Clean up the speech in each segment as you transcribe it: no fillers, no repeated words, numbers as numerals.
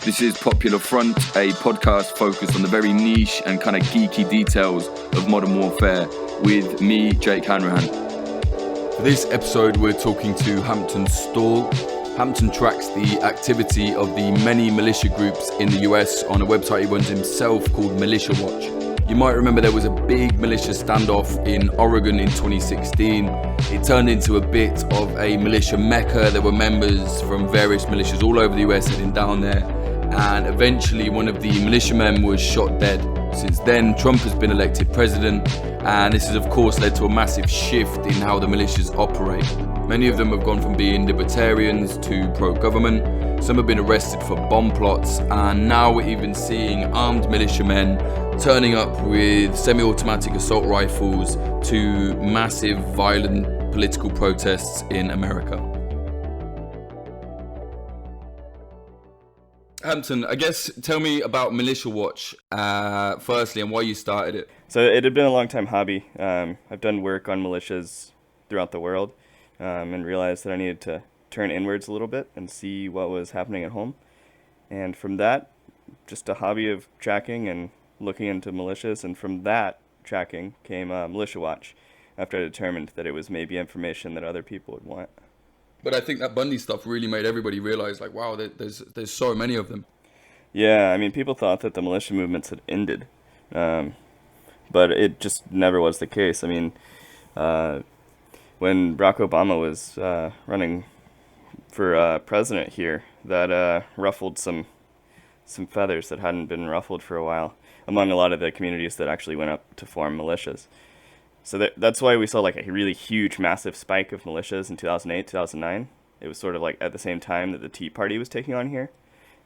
This is Popular Front, a podcast focused on the very niche and kind of geeky details of modern warfare with me, Jake Hanrahan. For this episode, we're talking to Hampton Stall. Hampton tracks the activity of the many militia groups in the US on a website he runs himself called Militia Watch. You might remember there was a big militia standoff in Oregon in 2016. It turned into a bit of a militia mecca. There were members from various militias all over the US heading down there, and eventually one of the militiamen was shot dead. Since then, Trump has been elected president, and this has of course led to a massive shift in how the militias operate. Many of them have gone from being libertarians to pro-government. Some have been arrested for bomb plots, and now we're even seeing armed militiamen turning up with semi-automatic assault rifles to massive violent political protests in America. Hampton, I guess tell me about Militia Watch firstly and why you started it. So it had been a long time hobby. I've done work on militias throughout the world and realized that I needed to turn inwards a little bit and see what was happening at home. And from that, just a hobby of tracking and looking into militias, and from that tracking came Militia Watch after I determined that it was maybe information that other people would want. But I think that Bundy stuff really made everybody realize, like, wow, there's so many of them. Yeah, I mean, people thought that the militia movements had ended, but it just never was the case. I mean, when Barack Obama was running for president here, that ruffled some feathers that hadn't been ruffled for a while among a lot of the communities that actually went up to form militias. So that's why we saw like a really huge, massive spike of militias in 2008, 2009. It was sort of like at the same time that the Tea Party was taking on here.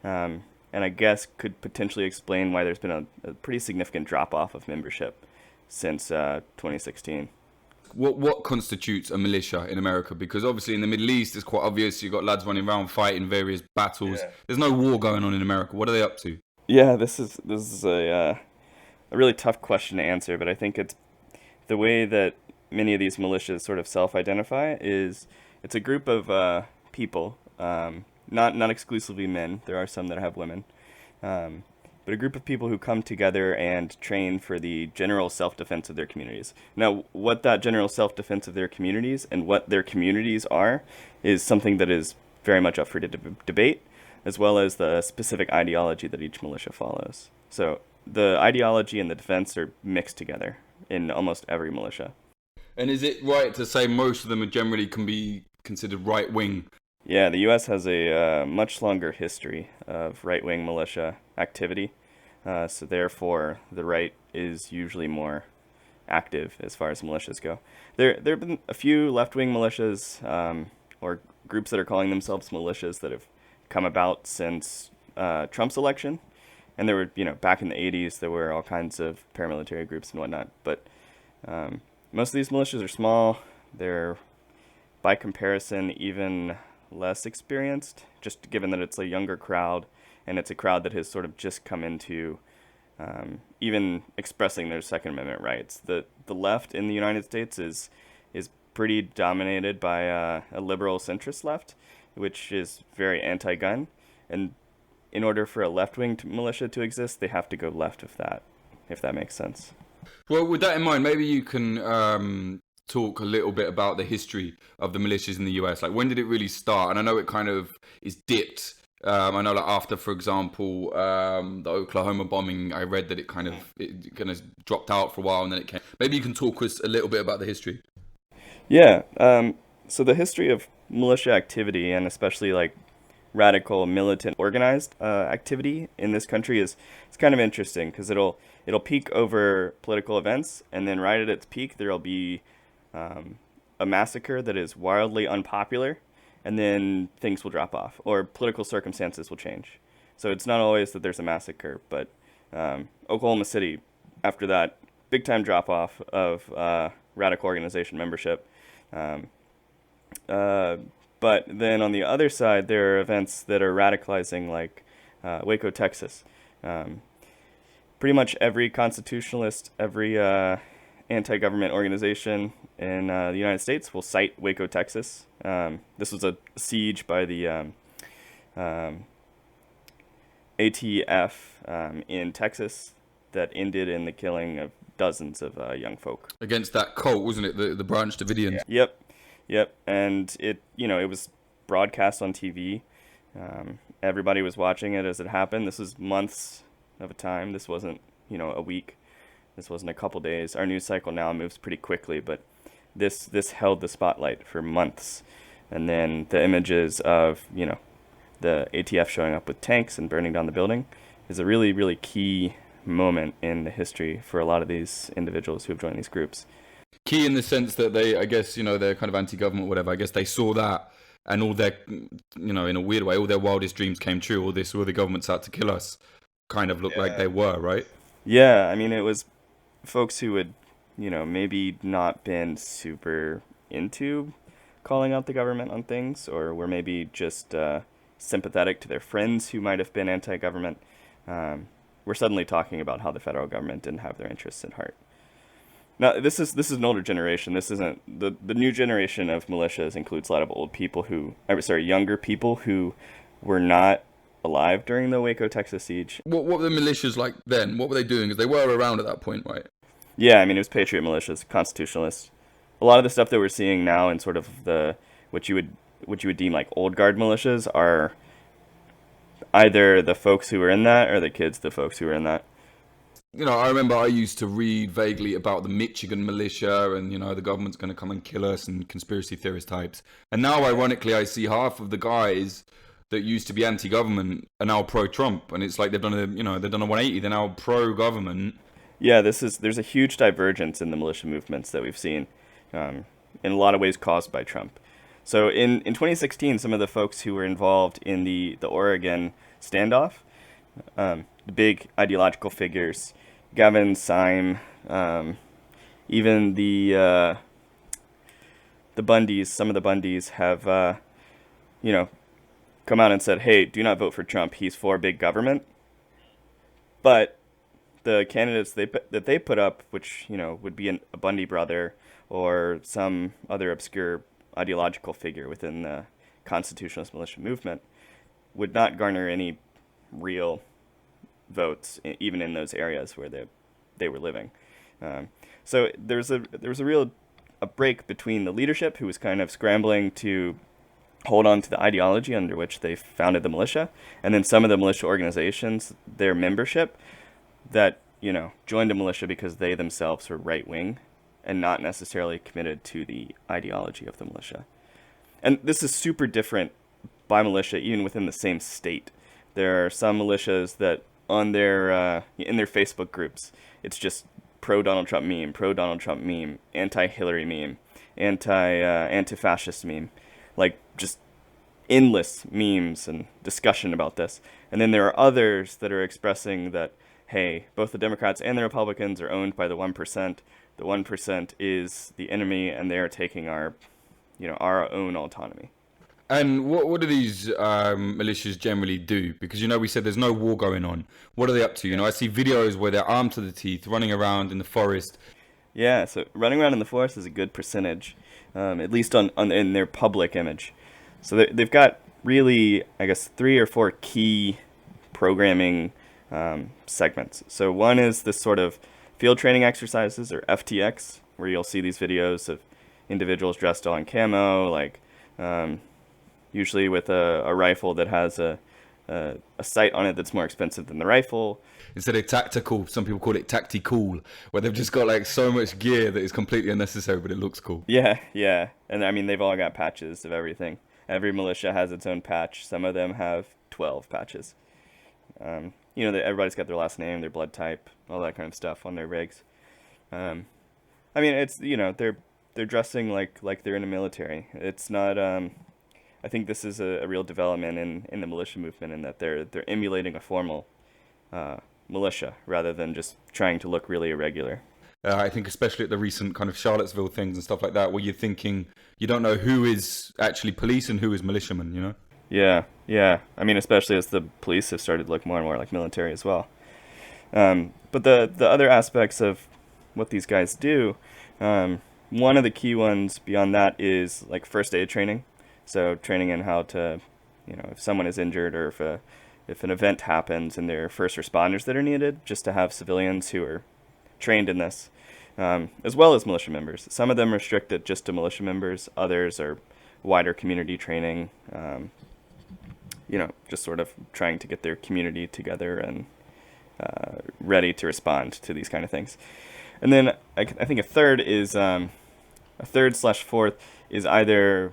And I guess could potentially explain why there's been a pretty significant drop-off of membership since 2016. What constitutes a militia in America? Because obviously in the Middle East, it's quite obvious. You've got lads running around fighting various battles. Yeah. There's no war going on in America. What are they up to? Yeah, this is a really tough question to answer, but I think it's the way that many of these militias sort of self-identify is it's a group of people, not exclusively men. There are some that have women, but a group of people who come together and train for the general self-defense of their communities. Now, what that general self-defense of their communities and what their communities are is something that is very much up for debate, as well as the specific ideology that each militia follows. So the ideology and the defense are mixed together in almost every militia. And is it right to say most of them generally can be considered right-wing? Yeah, the U.S. has a much longer history of right-wing militia activity, so therefore the right is usually more active as far as militias go. There have been a few left-wing militias or groups that are calling themselves militias that have come about since Trump's election. And there were, back in the 80s, there were all kinds of paramilitary groups and whatnot. But most of these militias are small. They're, by comparison, even less experienced, just given that it's a younger crowd, and it's a crowd that has sort of just come into even expressing their Second Amendment rights. The left in the United States is pretty dominated by a liberal centrist left, which is very anti-gun. And in order for a left-wing militia to exist, they have to go left of that, if that makes sense. Well, with that in mind, maybe you can talk a little bit about the history of the militias in the US. Like, when did it really start? And I know it kind of is dipped. I know, like, after, for example, the Oklahoma bombing, I read that it kind of dropped out for a while and then it came. Maybe you can talk us a little bit about the history. Yeah. So the history of militia activity, and especially like radical, militant, organized activity in this country is kind of interesting because it'll peak over political events, and then right at its peak there'll be a massacre that is wildly unpopular, and then things will drop off, or political circumstances will change. So it's not always that there's a massacre, but Oklahoma City, after that big time drop off of radical organization membership. But then on the other side, there are events that are radicalizing, like Waco, Texas. Pretty much every constitutionalist, every anti-government organization in the United States will cite Waco, Texas. This was a siege by the ATF in Texas that ended in the killing of dozens of young folk. Against that cult, wasn't it? The Branch Davidians. Yeah. Yep. And it was broadcast on TV. Everybody was watching it as it happened. This was months of a time. This wasn't, a week. This wasn't a couple days. Our news cycle now moves pretty quickly, but this held the spotlight for months. And then the images of, the ATF showing up with tanks and burning down the building is a really, really key moment in the history for a lot of these individuals who have joined these groups. Key in the sense that they, I guess, they're kind of anti-government, whatever. I guess they saw that and all their, in a weird way, all their wildest dreams came true. All the government's out to kill us kind of looked like they were, right? Yeah, I mean, it was folks who would, maybe not been super into calling out the government on things, or were maybe just sympathetic to their friends who might have been anti-government. We're suddenly talking about how the federal government didn't have their interests at heart. Now, this is an older generation. This isn't the new generation of militias includes a lot of younger people who were not alive during the Waco, Texas siege. What were the militias like then? What were they doing? Because they were around at that point, right? Yeah, I mean, it was patriot militias, constitutionalists. A lot of the stuff that we're seeing now in sort of what you would deem like old guard militias are either the folks who were in that or the kids of the folks who were in that. I remember I used to read vaguely about the Michigan militia and, the government's going to come and kill us and conspiracy theorist types. And now, ironically, I see half of the guys that used to be anti-government are now pro-Trump. And it's like they've done a 180. They're now pro-government. Yeah, there's a huge divergence in the militia movements that we've seen, in a lot of ways caused by Trump. So in 2016, some of the folks who were involved in the Oregon standoff, the big ideological figures, Gavin, Syme, even the Bundys, some of the Bundys have, come out and said, hey, do not vote for Trump. He's for big government. But the candidates that they put up, which, would be a Bundy brother or some other obscure ideological figure within the constitutionalist militia movement, would not garner any real votes, even in those areas where they were living. So there was a real break between the leadership, who was kind of scrambling to hold on to the ideology under which they founded the militia, and then some of the militia organizations, their membership, that joined a militia because they themselves were right-wing and not necessarily committed to the ideology of the militia. And this is super different by militia, even within the same state. There are some militias that on their in their Facebook groups, it's just pro-Donald Trump meme, anti-Hillary meme, anti-fascist meme, like just endless memes and discussion about this. And then there are others that are expressing that, hey, both the Democrats and the Republicans are owned by the 1%. The 1% is the enemy, and they are taking our own autonomy. And what do these militias generally do? Because, we said there's no war going on. What are they up to? I see videos where they're armed to the teeth, running around in the forest. Yeah, so running around in the forest is a good percentage, at least in their public image. So they've got really, I guess, 3 or 4 key programming segments. So one is this sort of field training exercises, or FTX, where you'll see these videos of individuals dressed all in camo, like usually with a rifle that has a sight on it that's more expensive than the rifle. Instead of tactical, some people call it tactical, where they've just got like so much gear that is completely unnecessary, but it looks cool. Yeah. And I mean, they've all got patches of everything. Every militia has its own patch. Some of them have 12 patches. Everybody's got their last name, their blood type, all that kind of stuff on their rigs. I mean, it's, they're dressing like they're in a military. It's not, I think this is a real development in the militia movement, in that they're emulating a formal militia rather than just trying to look really irregular. I think especially at the recent kind of Charlottesville things and stuff like that, where you're thinking you don't know who is actually police and who is militiamen, Yeah. I mean, especially as the police have started to look more and more like military as well. But the other aspects of what these guys do, one of the key ones beyond that is like first aid training. So training in how to, if someone is injured, or if if an event happens and there are first responders that are needed, just to have civilians who are trained in this, as well as militia members. Some of them restrict it just to militia members. Others are wider community training, just sort of trying to get their community together and ready to respond to these kind of things. And then I think a third slash fourth is either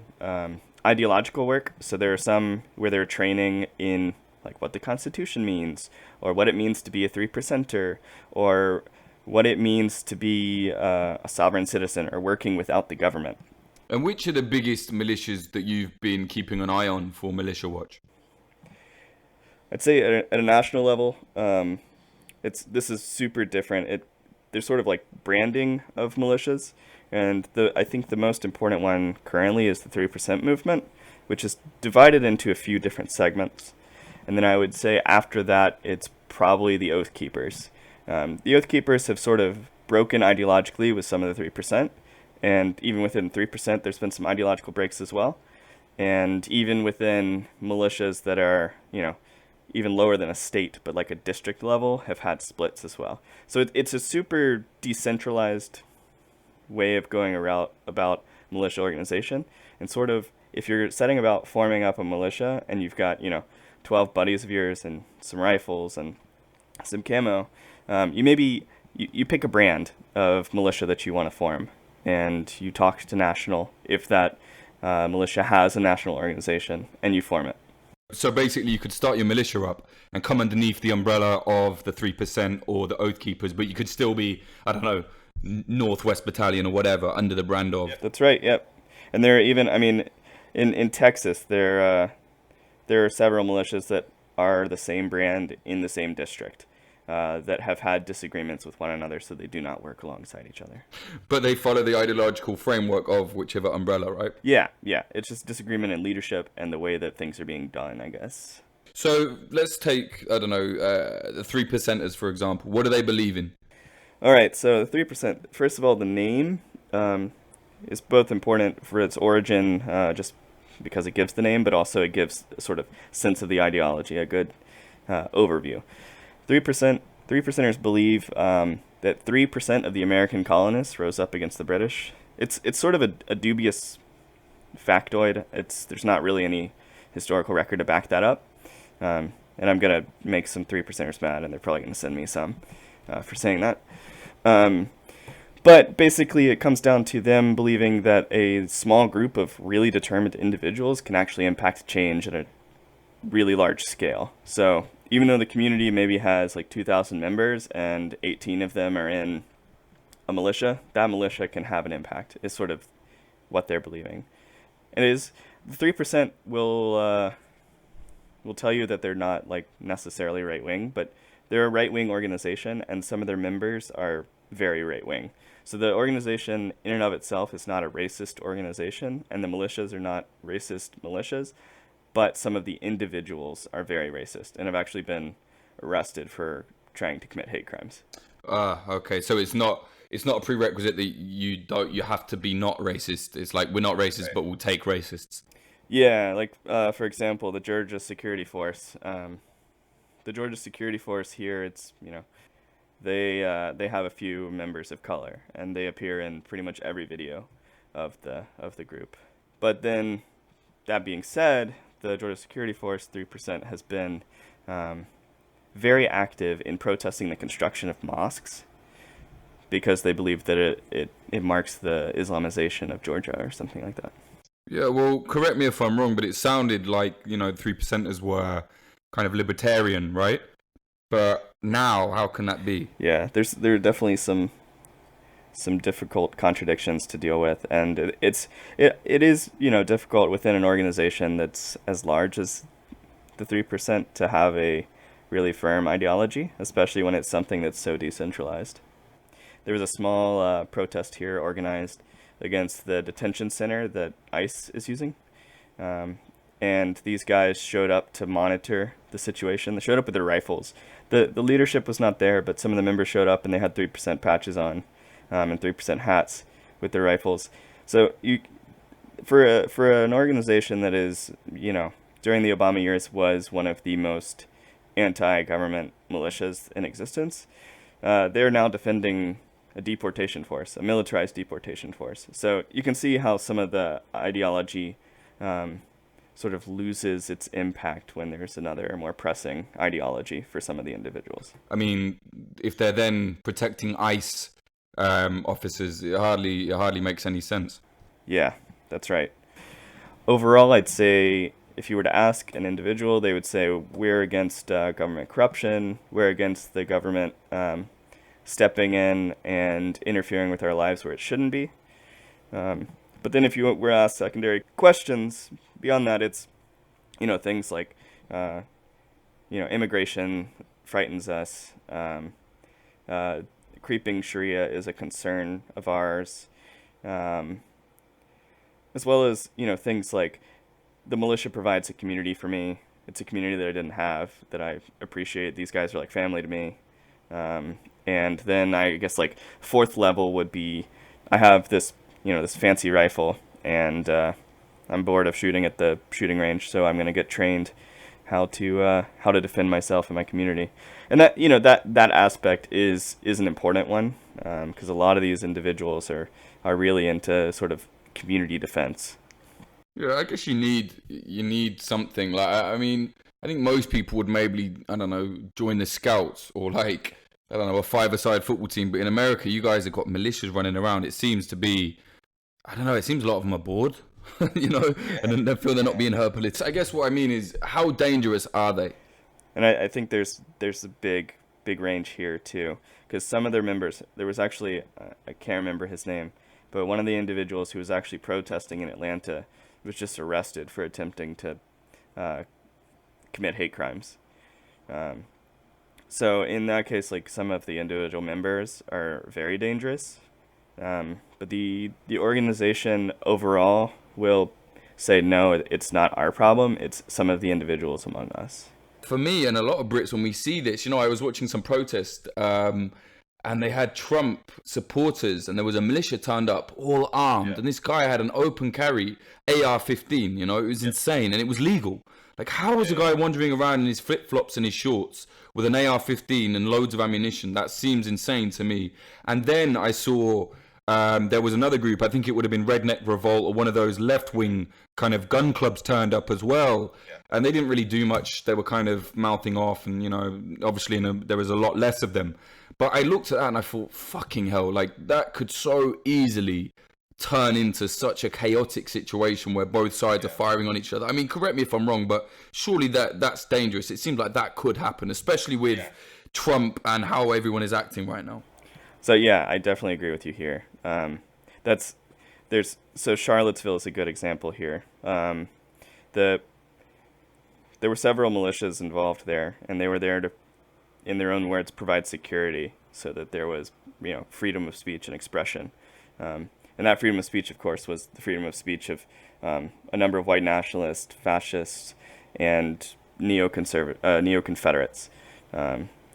ideological work. So there are some where they're training in like what the Constitution means, or what it means to be a 3%er, or what it means to be a sovereign citizen, or working without the government. And which are the biggest militias that you've been keeping an eye on for Militia Watch? I'd say at a national level, this is super different. There's sort of like branding of militias, and I think the most important one currently is the 3% movement, which is divided into a few different segments. And then I would say after that, it's probably the Oath Keepers. The Oath Keepers have sort of broken ideologically with some of the 3%, and even within 3%, there's been some ideological breaks as well. And even within militias that are, even lower than a state, but like a district level, have had splits as well. So it's a super decentralized way of going about militia organization. And sort of, if you're setting about forming up a militia and you've got, 12 buddies of yours and some rifles and some camo, you pick a brand of militia that you want to form, and you talk to national if that militia has a national organization, and you form it. So basically you could start your militia up and come underneath the umbrella of the 3% or the Oath Keepers, but you could still be, I don't know, Northwest Battalion or whatever under the brand of. That's right, yep. And there are even, in Texas, there are several militias that are the same brand in the same district that have had disagreements with one another, so they do not work alongside each other. But they follow the ideological framework of whichever umbrella, right? Yeah. It's just disagreement in leadership and the way that things are being done, I guess. So let's take, the 3%ers, for example. What do they believe in? All right, so the 3%, first of all, the name is both important for its origin, just because it gives the name, but also it gives a sort of sense of the ideology, a good overview. 3%ers believe that 3% of the American colonists rose up against the British. It's sort of a dubious factoid. There's not really any historical record to back that up. And I'm going to make some 3%ers mad, and they're probably going to send me some for saying that. But basically, it comes down to them believing that a small group of really determined individuals can actually impact change at a really large scale. So even though the community maybe has like 2,000 members and 18 of them are in a militia, that militia can have an impact, is sort of what they're believing. And the 3% will tell you that they're not like necessarily right-wing, but they're a right-wing organization, and some of their members are very right-wing. So the organization in and of itself is not a racist organization, and the militias are not racist militias, but some of the individuals are very racist and have actually been arrested for trying to commit hate crimes. Okay. So it's not a prerequisite that you have to be not racist. It's like, we're not racist, right, but we'll take racists. Yeah, like for example, the Georgia Security Force. The Georgia Security Force here, it's they have a few members of color, and they appear in pretty much every video of the group. But then, that being said, the Georgia Security Force 3% has been very active in protesting the construction of mosques because they believe that it marks the Islamization of Georgia or something like that. Yeah, well, correct me if I'm wrong, but it sounded like 3%ers were kind of libertarian, right? But now, how can that be? Yeah, there are definitely some difficult contradictions to deal with, and it is difficult within an organization that's as large as the 3% to have a really firm ideology, especially when it's something that's so decentralized. There was a small protest here organized against the detention center that ICE is using. And these guys showed up to monitor the situation. They showed up with their rifles. The leadership was not there, but some of the members showed up, and they had 3% patches on and 3% hats with their rifles. So for an organization that is, during the Obama years was one of the most anti-government militias in existence, they're now defending a deportation force, a militarized deportation force. So you can see how some of the ideology sort of loses its impact when there's another more pressing ideology for some of the individuals. I mean, if they're then protecting ICE officers, it hardly makes any sense. Yeah, that's right. Overall, I'd say if you were to ask an individual, they would say we're against government corruption, we're against the government stepping in and interfering with our lives where it shouldn't be. But then if you were asked secondary questions beyond that, it's, things like, immigration frightens us. Creeping Sharia is a concern of ours. As well as, things like the militia provides a community for me. It's a community that I didn't have, that I appreciate. These guys are like family to me. And then I guess like fourth level would be, I have this, this fancy rifle, and I'm bored of shooting at the shooting range, so I'm going to get trained how to defend myself and my community. And that, that aspect is an important one, because a lot of these individuals are really into sort of community defense. Yeah, I guess you need something like, I mean, I think most people would maybe, I don't know, join the Scouts or like, I don't know, a five-a-side football team. But in America, you guys have got militias running around. It seems to be, I don't know, it seems a lot of them are bored, and then they feel they're not being heard politically. I guess what I mean is, how dangerous are they? And I think there's a big range here too, because some of their members, there was actually, I can't remember his name, but one of the individuals who was actually protesting in Atlanta was just arrested for attempting to commit hate crimes. So in that case, like, some of the individual members are very dangerous. But the organization overall will say, no, it's not our problem. It's some of the individuals among us. For me and a lot of Brits, when we see this, I was watching some protest, and they had Trump supporters, and there was a militia turned up, all armed, and this guy had an open carry AR-15. It was insane, and it was legal. Like, how was a guy wandering around in his flip-flops and his shorts with an AR-15 and loads of ammunition? That seems insane to me. And then I saw there was another group, I think it would have been Redneck Revolt or one of those left-wing kind of gun clubs turned up as well. And they didn't really do much. They were kind of mouthing off, and, obviously there was a lot less of them. But I looked at that and I thought, fucking hell, like, that could so easily turn into such a chaotic situation where both sides are firing on each other. I mean, correct me if I'm wrong, but surely that's dangerous. It seems like that could happen, especially with Trump and how everyone is acting right now. So yeah, I definitely agree with you here. So Charlottesville is a good example here. There were several militias involved there, and they were there to, in their own words, provide security so that there was, freedom of speech and expression. And that freedom of speech, of course, was the freedom of speech of a number of white nationalists, fascists, and neo-Confederates.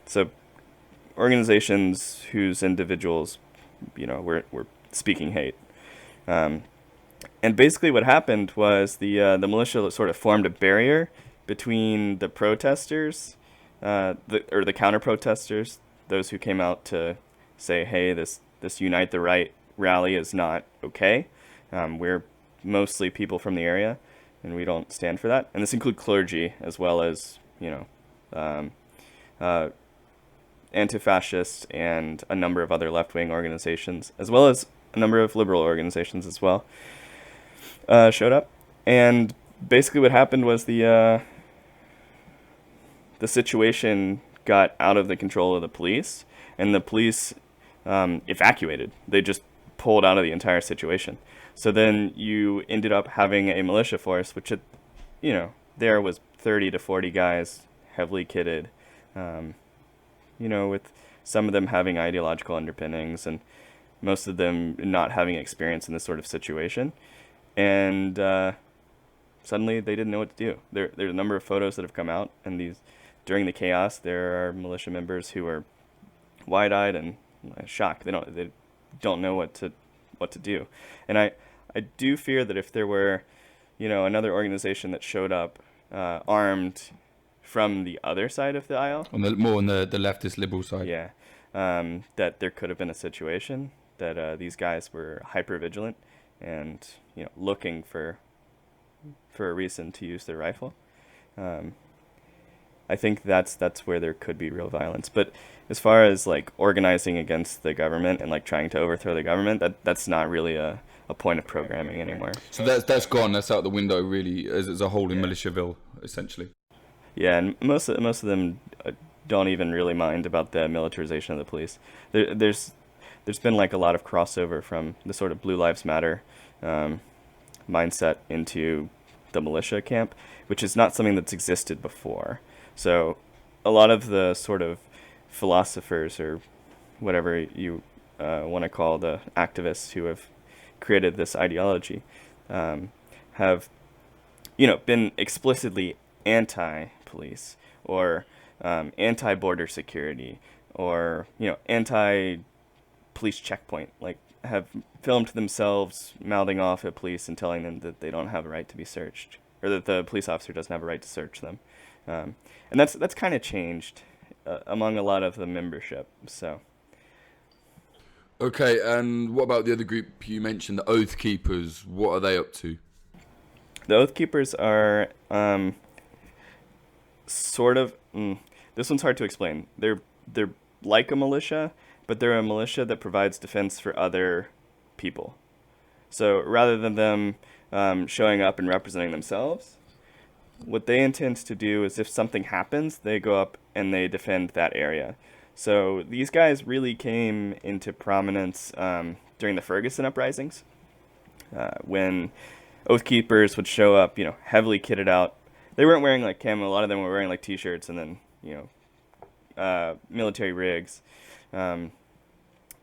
So organizations whose individuals, were speaking hate. And basically what happened was the militia sort of formed a barrier between the protesters, the counter-protesters, those who came out to say, hey, this Unite the Right rally is not okay. We're mostly people from the area, and we don't stand for that. And this includes clergy, as well as, anti-fascist and a number of other left-wing organizations, as well as a number of liberal organizations as well, showed up. And basically what happened was the situation got out of the control of the police, and the police evacuated. They just pulled out of the entire situation. So then you ended up having a militia force, which, there was 30 to 40 guys, heavily kitted, with some of them having ideological underpinnings and most of them not having experience in this sort of situation. And suddenly they didn't know what to do. There's a number of photos that have come out, and during the chaos, there are militia members who are wide-eyed and shocked. They don't know what to do. And I do fear that if there were, another organization that showed up armed from the other side of the aisle. More on the leftist liberal side. Yeah, that there could have been a situation that these guys were hyper vigilant and looking for a reason to use their rifle. I think that's where there could be real violence. But as far as like organizing against the government and like trying to overthrow the government, that's not really a point of programming anymore. So that's gone. That's out the window really as a whole in Militiaville, essentially. Yeah, and most of them don't even really mind about the militarization of the police. There's been like a lot of crossover from the sort of Blue Lives Matter mindset into the militia camp, which is not something that's existed before. So a lot of the sort of philosophers or whatever you want to call the activists who have created this ideology have been explicitly anti-police or anti-border security or anti-police checkpoint, like have filmed themselves mouthing off at police and telling them that they don't have a right to be searched, or that the police officer doesn't have a right to search them. And that's kind of changed among a lot of the membership. So. Okay, and what about the other group you mentioned, the Oath Keepers? What are they up to? The Oath Keepers are sort of. This one's hard to explain. They're like a militia, but they're a militia that provides defense for other people. So rather than them showing up and representing themselves, what they intend to do is if something happens, they go up and they defend that area. So these guys really came into prominence during the Ferguson uprisings, when Oath Keepers would show up, heavily kitted out. They weren't wearing like camo. A lot of them were wearing like t-shirts and then, military rigs. And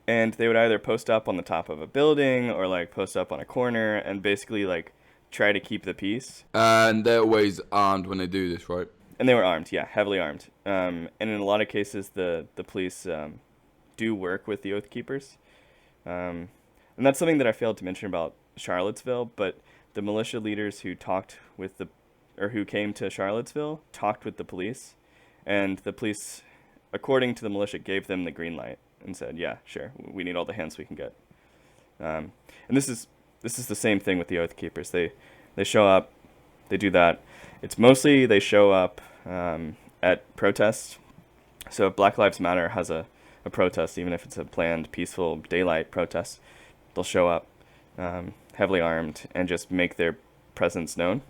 they would either post up on the top of a building or like post up on a corner and basically like try to keep the peace. And they're always armed when they do this, right? And they were armed, yeah, heavily armed. And in a lot of cases, the police do work with the Oath Keepers. And that's something that I failed to mention about Charlottesville, but the militia leaders who who came to Charlottesville talked with the police, and the police, according to the militia, gave them the green light and said, yeah, sure, we need all the hands we can get. And this is the same thing with the Oath Keepers. They show up, they do that. It's mostly they show up at protests. So if Black Lives Matter has a protest, even if it's a planned, peaceful daylight protest, they'll show up heavily armed and just make their presence known.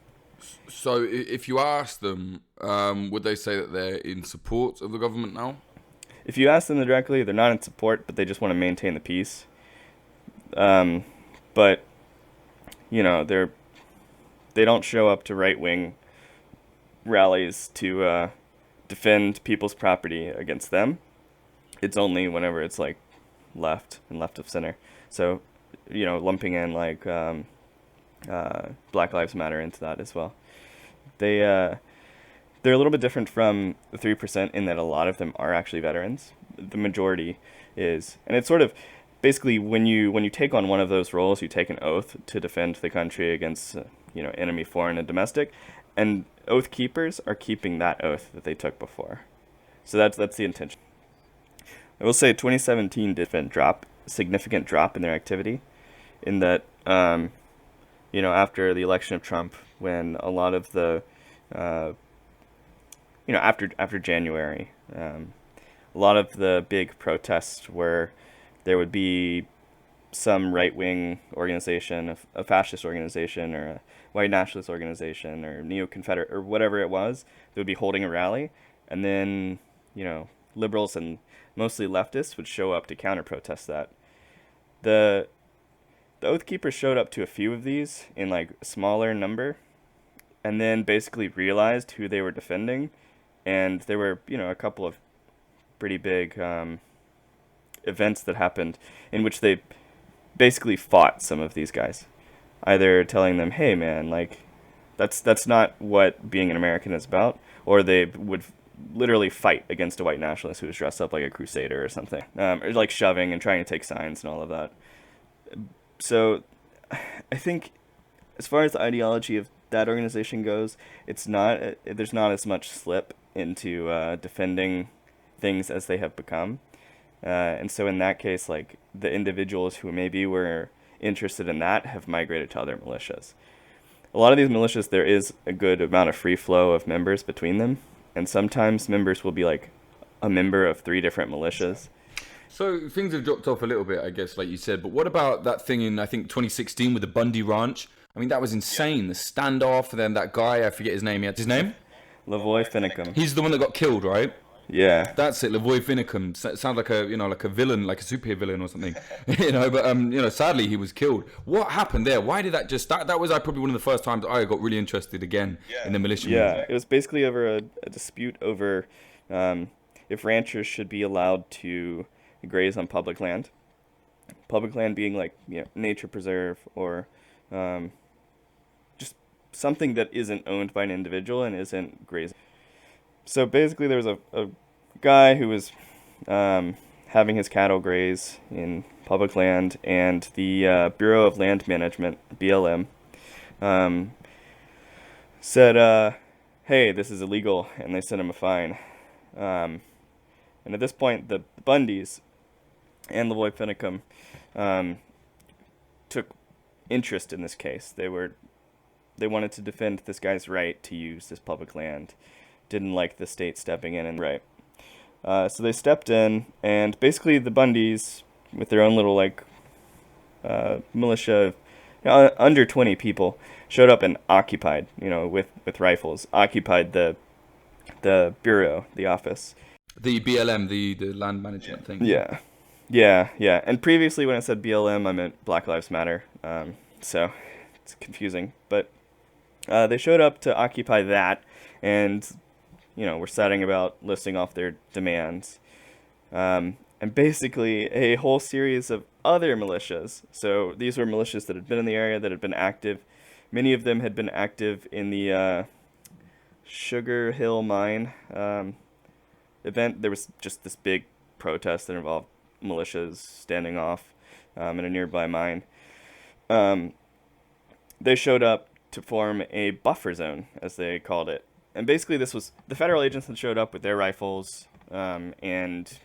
So if you ask them, would they say that they're in support of the government now? If you ask them directly, they're not in support, but they just want to maintain the peace. But they don't show up to right-wing rallies to defend people's property against them. It's only whenever it's like left and left of center. So, lumping in like Black Lives Matter into that as well. They're a little bit different from the 3% in that a lot of them are actually veterans. The majority is, and it's sort of basically when you take on one of those roles, you take an oath to defend the country against enemy, foreign, and domestic, and Oath Keepers are keeping that oath that they took before. So that's the intention. I will say 2017 did significant drop in their activity, in that after the election of Trump, when a lot of the after January, a lot of the big protests where there would be some right-wing organization, a fascist organization, or a white nationalist organization, or neo-Confederate, or whatever it was, that would be holding a rally, and then liberals and mostly leftists would show up to counter-protest that. The Oath Keepers showed up to a few of these in like a smaller number, and then basically realized who they were defending, and there were a couple of pretty big events that happened in which they basically fought some of these guys, either telling them, hey man, like that's not what being an American is about, or they would literally fight against a white nationalist who was dressed up like a crusader or something, or like shoving and trying to take signs and all of that. So I think as far as the ideology of that organization goes, it's not there's not as much slip into defending things as they have become. And so in that case, like the individuals who maybe were interested in that have migrated to other militias. A lot of these militias, there is a good amount of free flow of members between them. And sometimes members will be like a member of 3 different militias. So things have dropped off a little bit, I guess, like you said. But what about that thing in, I think, 2016 with the Bundy Ranch? I mean, that was insane. The standoff, then that guy, I forget his name. His name? Lavoy Finicum. He's the one that got killed, right? Yeah. That's it, Lavoy Finicum. Sounds like a, like a villain, like a superhero villain or something. But sadly he was killed. What happened there? Why did that that was probably one of the first times I got really interested again in the militia movement. It was basically over a dispute over if ranchers should be allowed to graze on public land. Public land being like, nature preserve or just something that isn't owned by an individual and isn't grazing. So basically there was a guy who was having his cattle graze in public land, and the Bureau of Land Management, BLM, said, hey, this is illegal, and they sent him a fine. And at this point, the Bundys and Lavoy Finicum took interest in this case. They wanted to defend this guy's right to use this public land. Didn't like the state stepping in and right. So they stepped in, and basically the Bundys, with their own little militia, under 20 people, showed up and occupied, with rifles, occupied the bureau, the office. The BLM, the land management thing. Yeah. And previously when I said BLM, I meant Black Lives Matter. So it's confusing, but they showed up to occupy that, and we're setting about listing off their demands. And basically a whole series of other militias. So these were militias that had been in the area, that had been active. Many of them had been active in the Sugar Hill Mine event. There was just this big protest that involved militias standing off in a nearby mine. They showed up to form a buffer zone, as they called it. And basically this was the federal agents that showed up with their rifles, and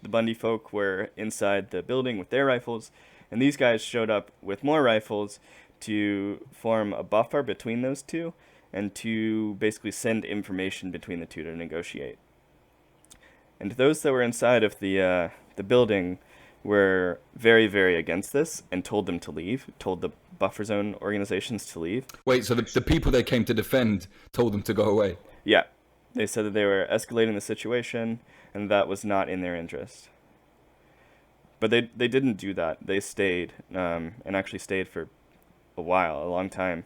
the Bundy folk were inside the building with their rifles, and these guys showed up with more rifles to form a buffer between those two and to basically send information between the two to negotiate. And those that were inside of the building were very, very against this and told them to leave, told the buffer zone organizations to leave. Wait, so the people they came to defend told them to go away? Yeah. They said that they were escalating the situation, and that was not in their interest. But they didn't do that. They stayed, and actually stayed for a while, a long time.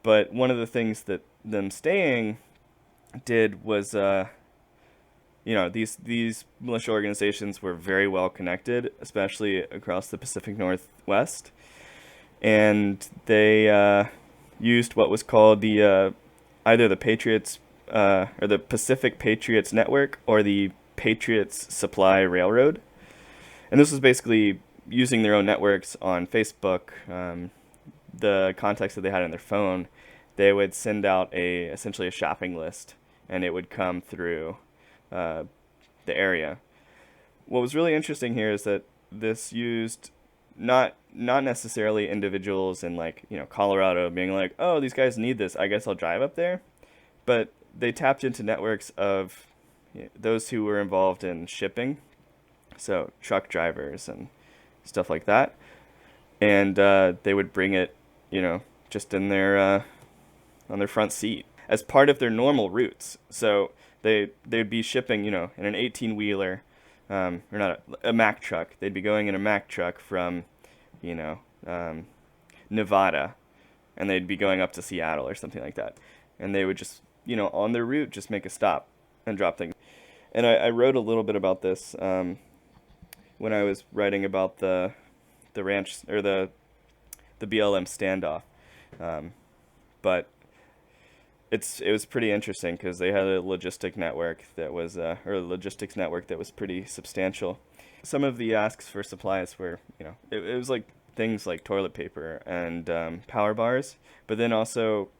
But one of the things that them staying did was, these militia organizations were very well connected, especially across the Pacific Northwest. And they used what was called the either the Patriots or the Pacific Patriots Network or the Patriots Supply Railroad. And this was basically using their own networks on Facebook, the contacts that they had on their phone. They would send out essentially a shopping list, and it would come through the area. What was really interesting here is that this used not necessarily individuals in Colorado being like, oh, these guys need this, I guess I'll drive up there. But they tapped into networks of those who were involved in shipping, so truck drivers and stuff like that. And they would bring it, just in their on their front seat as part of their normal routes. So they'd be shipping, in an 18-wheeler, or not a Mack truck. They'd be going in a Mack truck from, Nevada, and they'd be going up to Seattle or something like that. And they would just, on their route, just make a stop and drop things. And I wrote a little bit about this when I was writing about the ranch, or the BLM standoff. But it was pretty interesting because they had a logistics network that was pretty substantial. Some of the asks for supplies were, it was like things like toilet paper and power bars, but then also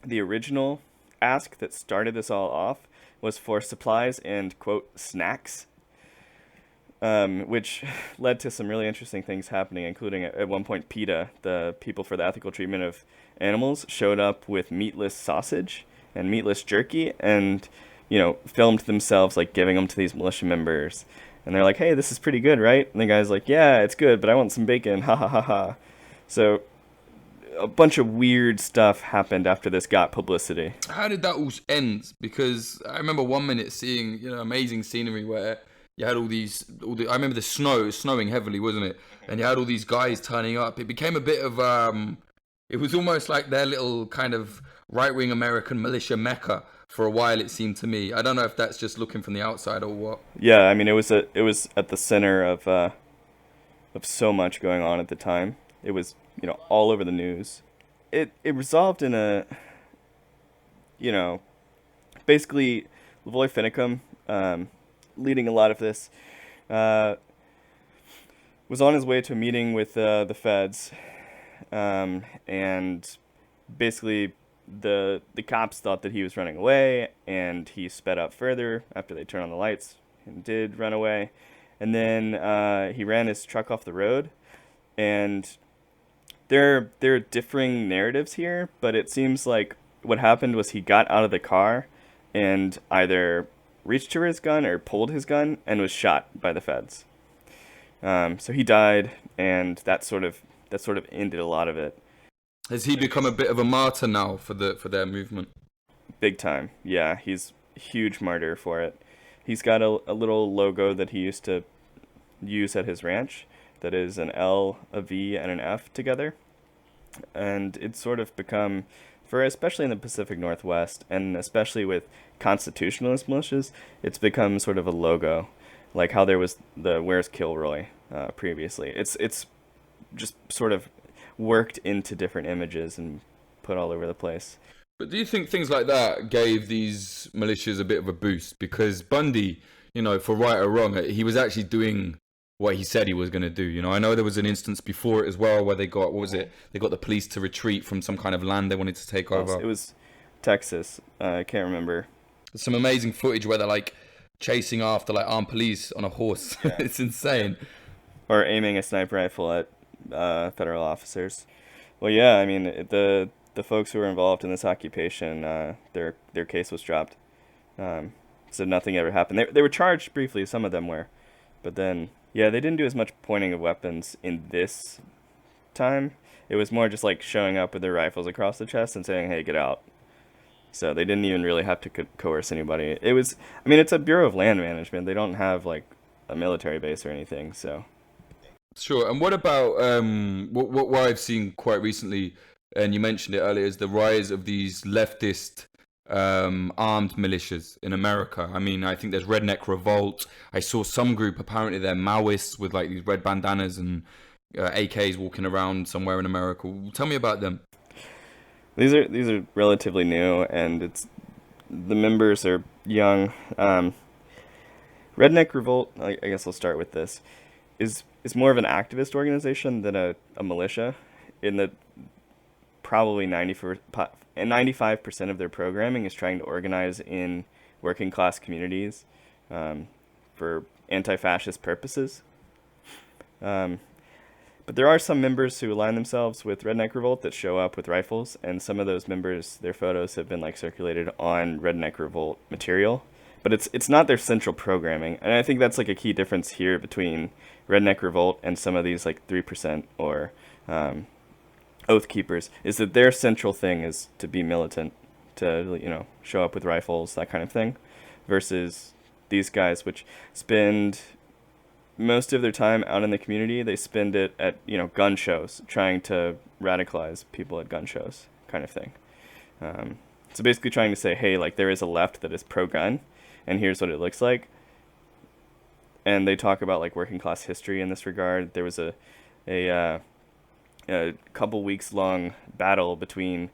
the original ask that started this all off was for supplies and, quote, snacks, which led to some really interesting things happening, including at one point PETA, the People for the Ethical Treatment of Animals, showed up with meatless sausage and meatless jerky and, filmed themselves like giving them to these militia members. And they're like, hey, this is pretty good, right? And the guy's like, yeah, it's good, but I want some bacon, ha ha ha ha. So a bunch of weird stuff happened after this got publicity. How did that all end? Because I remember one minute seeing, amazing scenery where you had I remember the snow, it was snowing heavily, wasn't it? And you had all these guys turning up. It became a bit of, it was almost like their little kind of right-wing American militia mecca for a while, it seemed to me. I don't know if that's just looking from the outside or what. Yeah, I mean, it was at the center of so much going on at the time. It was, all over the news. It resolved in a, basically, Lavoy Finicum, leading a lot of this, was on his way to a meeting with the feds, and basically the cops thought that he was running away, and he sped up further after they turned on the lights and did run away. And then he ran his truck off the road, and there are differing narratives here, but it seems like what happened was he got out of the car and either reached for his gun or pulled his gun and was shot by the feds. So he died, and that sort of ended a lot of it. Has he become a bit of a martyr now for their movement? Big time, yeah. He's a huge martyr for it. He's got a little logo that he used to use at his ranch that is an L, a V, and an F together. And it's sort of become, especially in the Pacific Northwest, and especially with constitutionalist militias, it's become sort of a logo, like how there was the Where's Kilroy previously. It's just sort of worked into different images and put all over the place. But do you think things like that gave these militias a bit of a boost? Because Bundy, for right or wrong, he was actually doing what he said he was going to do. I know there was an instance before it as well where they got, They got the police to retreat from some kind of land they wanted to take over. It was Texas. I can't remember. There's some amazing footage where they're like chasing after like armed police on a horse. Yeah. It's insane. Or aiming a sniper rifle at federal officers. Well, yeah, I mean, the folks who were involved in this occupation, their case was dropped. So nothing ever happened. They were charged briefly, some of them were. But then, yeah, they didn't do as much pointing of weapons in this time. It was more just like showing up with their rifles across the chest and saying, hey, get out. So they didn't even really have to coerce anybody. It's a Bureau of Land Management. They don't have like a military base or anything, so. Sure. And what about what I've seen quite recently, and you mentioned it earlier, is the rise of these leftist armed militias in America. I mean, I think there's Redneck Revolt. I saw some group, apparently they're Maoists with like these red bandanas and AKs walking around somewhere in America. Tell me about them. These are relatively new, and the members are young. Redneck Revolt, I guess I'll start with this, is more of an activist organization than a militia, in that probably 95% of their programming is trying to organize in working class communities for anti-fascist purposes. But there are some members who align themselves with Redneck Revolt that show up with rifles, and some of those members, their photos have been like circulated on Redneck Revolt material. But it's not their central programming, and I think that's like a key difference here between Redneck Revolt and some of these like 3% or Oath Keepers, is that their central thing is to be militant, to show up with rifles, that kind of thing, versus these guys, which spend most of their time out in the community. They spend it at gun shows, trying to radicalize people at gun shows, kind of thing. So basically trying to say, hey, like there is a left that is pro-gun, and here's what it looks like. And they talk about like working class history in this regard. There was a couple weeks long battle between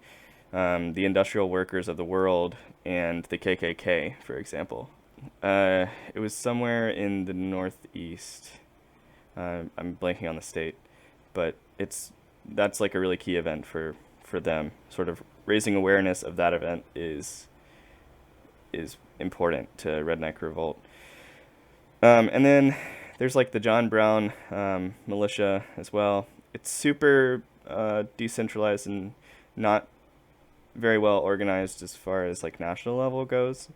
the industrial workers of the world and the KKK, for example. It was somewhere in the Northeast. I'm blanking on the state, but that's like a really key event for for them. Sort of raising awareness of that event is important to Redneck Revolt. And then there's like the John Brown militia as well. It's super decentralized and not very well organized as far as like national level goes.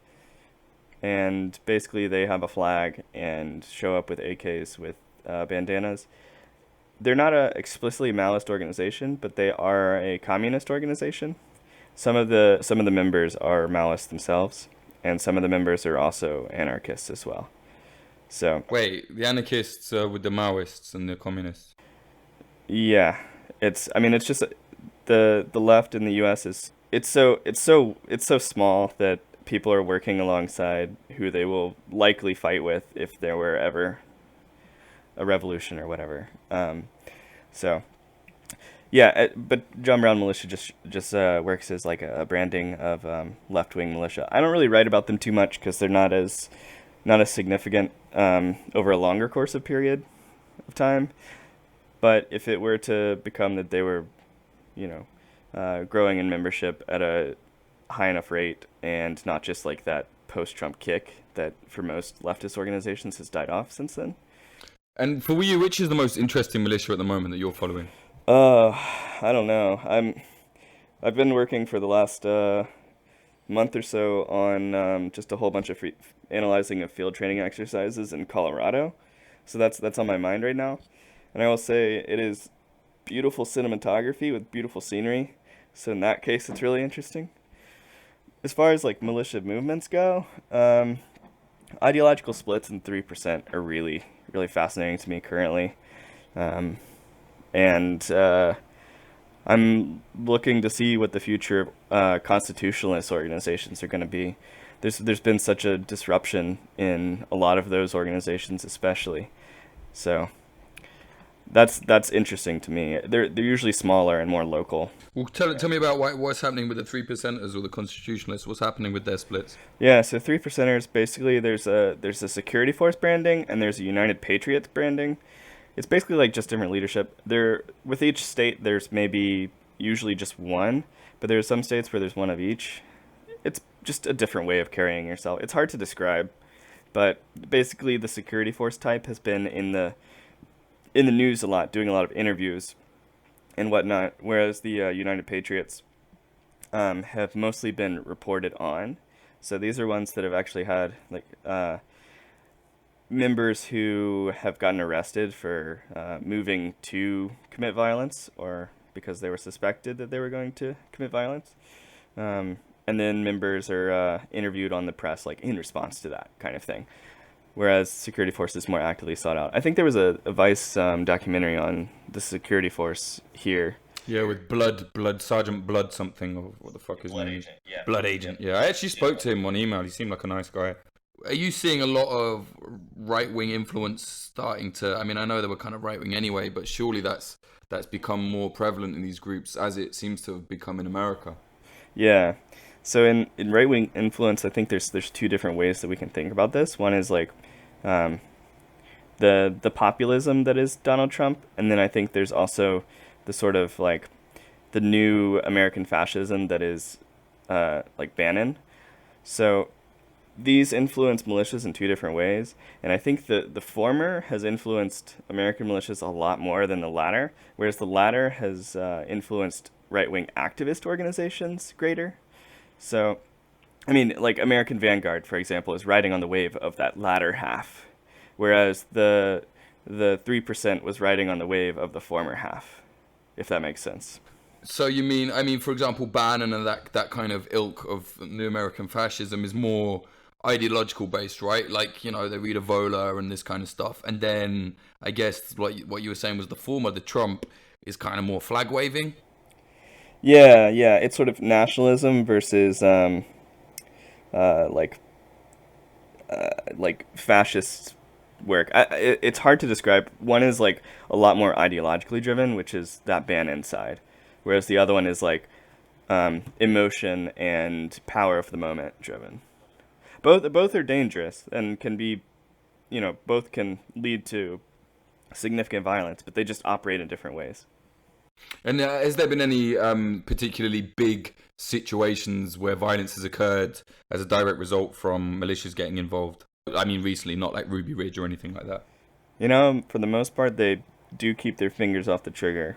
And basically they have a flag and show up with AKs with bandanas. They're not a explicitly Maoist organization, but they are a communist organization. Some of the members are Maoists themselves, and some of the members are also anarchists as well. So wait, the anarchists with the Maoists and the communists. Yeah, it's just the left in the U.S. it's so small that people are working alongside who they will likely fight with if there were ever a revolution or whatever. But John Brown Militia just works as like a branding of left-wing militia. I don't really write about them too much because they're not as significant over a longer course of period of time. But if it were to become that they were, growing in membership at a high enough rate and not just like that post-Trump kick that for most leftist organizations has died off since then. And for you, which is the most interesting militia at the moment that you're following? I don't know. I've been working for the last month or so on just a whole bunch of analyzing of field training exercises in Colorado. So that's on my mind right now. And I will say it is beautiful cinematography with beautiful scenery. So in that case, it's really interesting. As far as like militia movements go, ideological splits in 3% are really, really fascinating to me currently. And I'm looking to see what the future constitutionalist organizations are going to be. There's been such a disruption in a lot of those organizations, especially. So that's interesting to me. They're usually smaller and more local. Well, tell me about what's happening with the 3%ers or the constitutionalists. What's happening with their splits? Yeah, so 3%ers basically there's a security force branding and there's a United Patriots branding. It's basically like just different leadership. With each state, there's maybe usually just one, but there's some states where there's one of each. It's just a different way of carrying yourself. It's hard to describe, but basically the security force type has been in the news a lot, doing a lot of interviews and whatnot, whereas the United Patriots have mostly been reported on. So these are ones that have actually had like members who have gotten arrested for moving to commit violence or because they were suspected that they were going to commit violence. And then members are interviewed on the press like in response to that kind of thing. Whereas security force is more actively sought out. I think there was a Vice documentary on the security force here. Yeah, with Sergeant Blood something, or what the fuck his name is. Yeah. Blood Agent. Yeah, I actually spoke to him on email. He seemed like a nice guy. Are you seeing a lot of right-wing influence starting to... I mean, I know they were kind of right-wing anyway, but surely that's become more prevalent in these groups as it seems to have become in America. Yeah. So in right-wing influence, I think there's two different ways that we can think about this. One is like the populism that is Donald Trump, and then I think there's also the sort of like the new American fascism that is like Bannon. So these influence militias in two different ways, and I think the former has influenced American militias a lot more than the latter, whereas the latter has influenced right-wing activist organizations greater. So, I mean, like American Vanguard, for example, is riding on the wave of that latter half, whereas the 3% was riding on the wave of the former half, if that makes sense. So you mean, for example, Bannon and that kind of ilk of new American fascism is more ideological based, right? Like, they read Avola and this kind of stuff. And then I guess what you were saying was the former, the Trump, is kind of more flag waving. Yeah, it's sort of nationalism versus like fascist work. It's hard to describe. One is like a lot more ideologically driven, which is that Bannon side, whereas the other one is like emotion and power of the moment driven. Both are dangerous and can be, both can lead to significant violence, but they just operate in different ways. And has there been any particularly big situations where violence has occurred as a direct result from militias getting involved? I mean, recently, not like Ruby Ridge or anything like that. For the most part, they do keep their fingers off the trigger.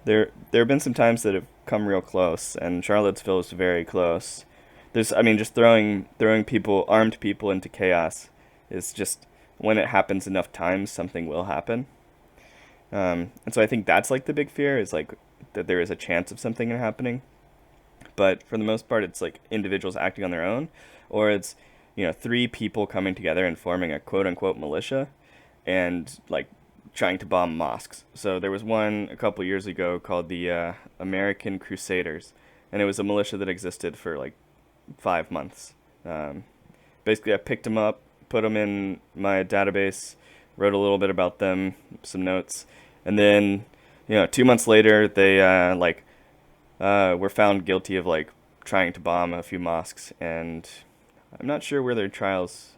There have been some times that have come real close, and Charlottesville is very close. Just throwing people, armed people into chaos is just, when it happens enough times, something will happen. And so I think that's like the big fear, is like that there is a chance of something happening. But for the most part, it's like individuals acting on their own, or it's, three people coming together and forming a quote unquote militia and like trying to bomb mosques. So there was one a couple years ago called the American Crusaders, and it was a militia that existed for like 5 months. Basically, I picked them up, put them in my database, wrote a little bit about them, some notes, and then 2 months later they were found guilty of like trying to bomb a few mosques, and I'm not sure where their trials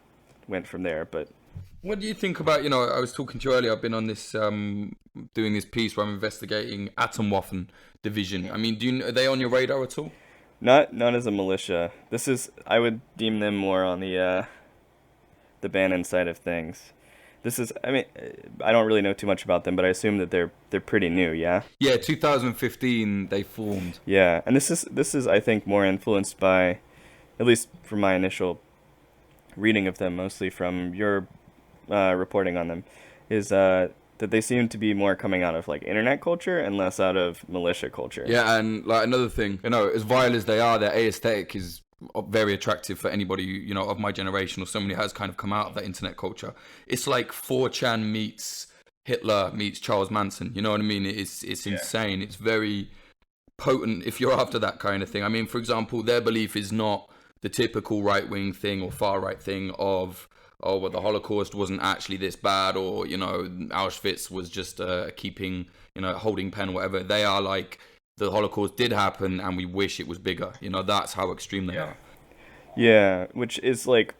went from there, but What do you think about, I was talking to you earlier, I've been on this, doing this piece where I'm investigating Atomwaffen division. I mean, are they on your radar at all? not as a militia. I would deem them more on the Bannon side of things. I don't really know too much about them, but I assume that they're pretty new, yeah? Yeah, 2015 they formed. Yeah, and this is I think more influenced by, at least from my initial reading of them, mostly from your reporting on them, is that they seem to be more coming out of like internet culture and less out of militia culture. Yeah, and like another thing, as vile as they are, their aesthetic is very attractive for anybody, of my generation or somebody who has kind of come out of that internet culture. It's like 4chan meets Hitler meets Charles Manson. You know what I mean? It's insane. It's very potent if you're after that kind of thing. I mean, for example, their belief is not the typical right-wing thing or far-right thing of, well, the Holocaust wasn't actually this bad, or, Auschwitz was just keeping, holding pen or whatever. They are like, the Holocaust did happen and we wish it was bigger. That's how extreme they are. Yeah, which is like,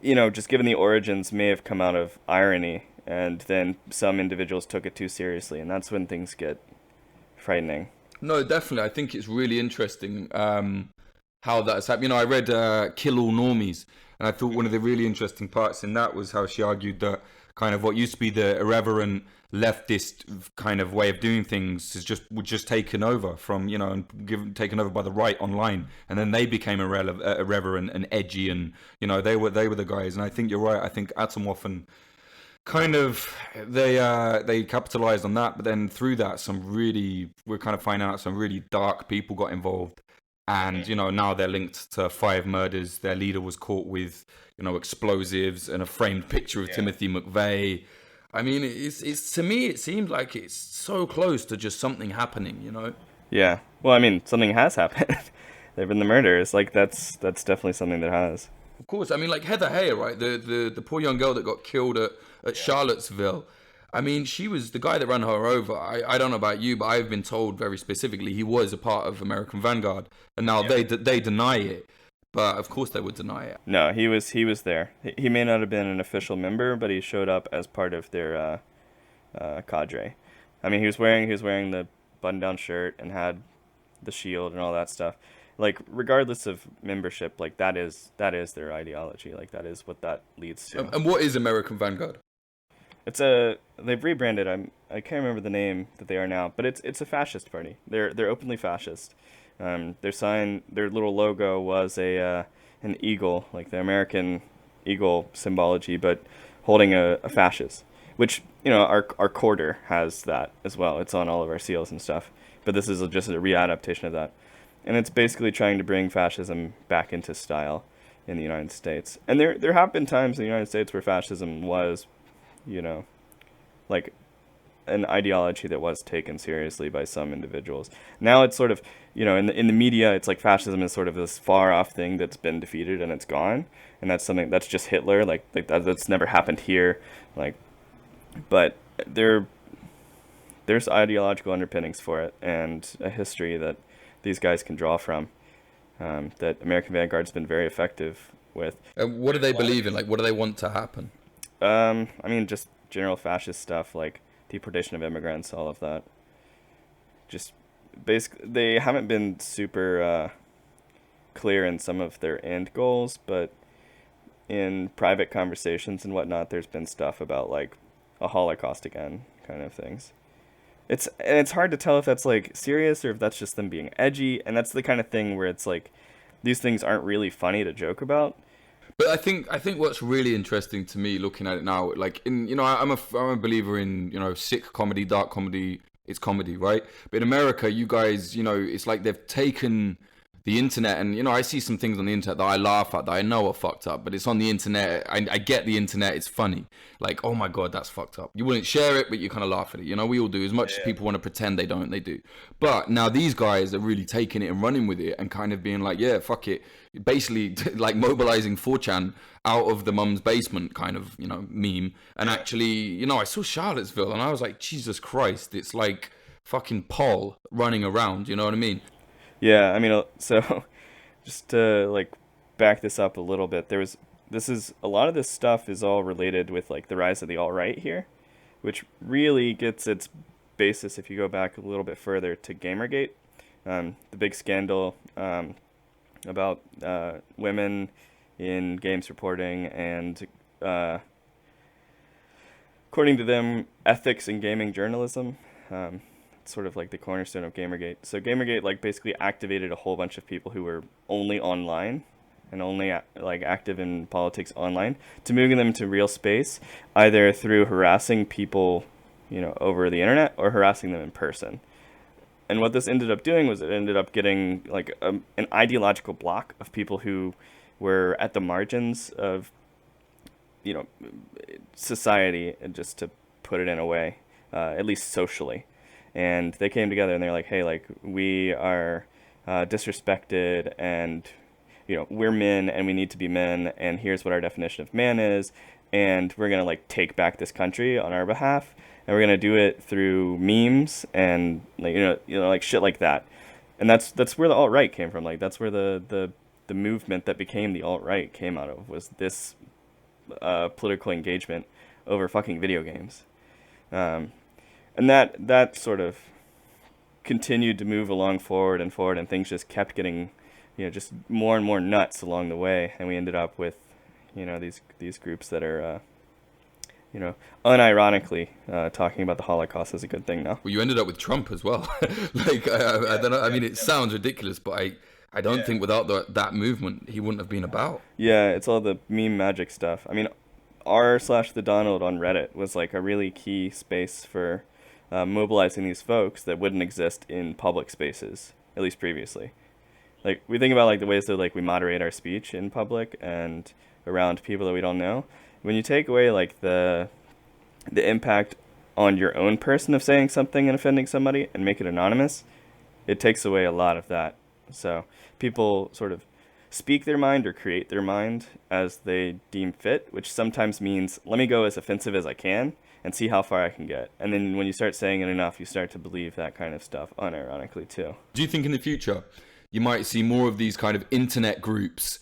just given the origins, may have come out of irony, and then some individuals took it too seriously, and that's when things get frightening. No, definitely. I think it's really interesting how that's happened. I read Kill All Normies, and I thought one of the really interesting parts in that was how she argued that kind of what used to be the irreverent leftist kind of way of doing things is just taken over from, and taken over by the right online, and then they became irreverent and edgy, and they were the guys. And I think you're right. I think Atomwaffen kind of they capitalized on that, but then through that we're kind of finding out some really dark people got involved. And, now they're linked to 5 murders. Their leader was caught with, explosives and a framed picture of Timothy McVeigh. I mean, it's to me, it seemed like it's so close to just something happening, Yeah. Well, I mean, something has happened. There've been the murders. Like, that's definitely something that has. Of course. I mean, like Heather Heyer, right? The poor young girl that got killed at Charlottesville. I mean, she was the guy that ran her over. I don't know about you, but I've been told very specifically he was a part of American Vanguard, and now they deny it. But of course they would deny it. No, he was there. He may not have been an official member, but he showed up as part of their cadre. I mean, he was wearing the button-down shirt and had the shield and all that stuff. Like, regardless of membership, like that is their ideology. Like, that is what that leads to. And what is American Vanguard? They've rebranded. I can't remember the name that they are now, but it's a fascist party. They're openly fascist. Their little logo was an eagle, like the American eagle symbology, but holding a fascist, which our quarter has that as well. It's on all of our seals and stuff. But this is just a readaptation of that, and it's basically trying to bring fascism back into style in the United States. And there have been times in the United States where fascism was, like an ideology that was taken seriously by some individuals. Now it's sort of, in the media, it's like fascism is sort of this far off thing that's been defeated and it's gone, and that's something that's just Hitler, like that's never happened here, like. But there's ideological underpinnings for it and a history that these guys can draw from, that American Vanguard's been very effective with. What do they believe in? Like, what do they want to happen? I mean, just general fascist stuff, like deportation of immigrants, all of that. just basically they haven't been super clear in some of their end goals, but in private conversations and whatnot, there's been stuff about like a Holocaust again kind of things. It's hard to tell if that's like serious or if that's just them being edgy, and that's the kind of thing where it's like these things aren't really funny to joke about. But I think what's really interesting to me, looking at it now, like I'm a believer in sick comedy, dark comedy. It's comedy, right? But in America, you guys, it's like they've taken the internet, and I see some things on the internet that I laugh at that I know are fucked up, but it's on the internet. I get the internet. It's funny. Like, oh my god, that's fucked up. You wouldn't share it, but you kind of laugh at it. We all do. As much as people want to pretend they don't, they do. But now these guys are really taking it and running with it and kind of being like, yeah, fuck it. Basically, like mobilizing 4chan out of the mum's basement kind of, meme. And actually, I saw Charlottesville and I was like, Jesus Christ, it's like fucking Paul running around. You know what I mean? Yeah, I mean, so just to like back this up a little bit, a lot of this stuff is all related with like the rise of the alt-right here, which really gets its basis if you go back a little bit further to Gamergate, the big scandal about women in games reporting and according to them, ethics in gaming journalism. Sort of like the cornerstone of Gamergate. So Gamergate like basically activated a whole bunch of people who were only online and only like active in politics online to moving them to real space, either through harassing people, over the internet or harassing them in person. And what this ended up doing was it ended up getting like an ideological block of people who were at the margins of, society, and just to put it in a way, at least socially. And they came together and they're like, hey, like we are disrespected, and we're men and we need to be men, and here's what our definition of man is, and we're gonna like take back this country on our behalf, and we're gonna do it through memes and like like shit like that. And that's where the alt-right came from. Like that's where the movement that became the alt-right came out of, was this political engagement over fucking video games. And that sort of continued to move along forward, and things just kept getting, just more and more nuts along the way, and we ended up with, these groups that are, unironically talking about the Holocaust as a good thing now. Well, you ended up with Trump as well. Like I don't know. I mean, it sounds ridiculous, but I don't think without that movement, he wouldn't have been about. Yeah, it's all the meme magic stuff. I mean, r/the Donald on Reddit was like a really key space for mobilizing these folks that wouldn't exist in public spaces, at least previously. Like we think about like the ways that like we moderate our speech in public and around people that we don't know. When you take away like the impact on your own person of saying something and offending somebody and make it anonymous, it takes away a lot of that. So people sort of speak their mind or create their mind as they deem fit, which sometimes means let me go as offensive as I can and see how far I can get. And then when you start saying it enough, you start to believe that kind of stuff unironically too. Do you think in the future you might see more of these kind of internet groups,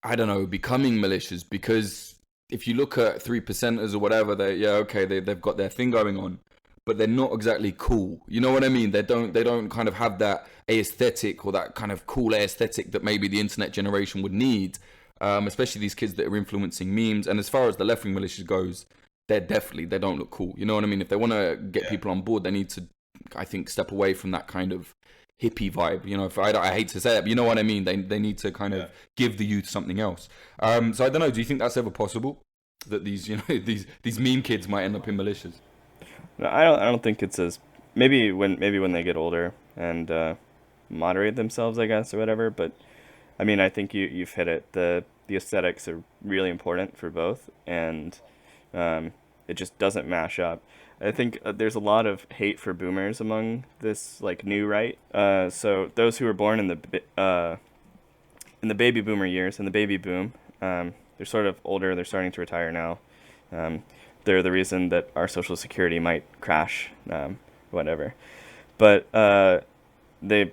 I don't know, becoming militias? Because if you look at 3%ers or whatever, they've got their thing going on, but they're not exactly cool. You know what I mean? They don't kind of have that aesthetic or that kind of cool aesthetic that maybe the internet generation would need, especially these kids that are influencing memes. And as far as the left-wing militias goes, they don't look cool. You know what I mean? If they want to get people on board, they need to, I think, step away from that kind of hippie vibe. I hate to say it, but you know what I mean? They need to kind of give the youth something else. So I don't know. Do you think that's ever possible? That these these meme kids might end up in militias? No, I don't think it's as maybe when they get older and moderate themselves, I guess, or whatever. But I mean, I think you've hit it. The aesthetics are really important for both, and it just doesn't mash up. I think there's a lot of hate for boomers among this like new right. So those who were born in the baby boomer years, in the baby boom, they're sort of older. They're starting to retire now. They're the reason that our Social Security might crash, whatever. But they've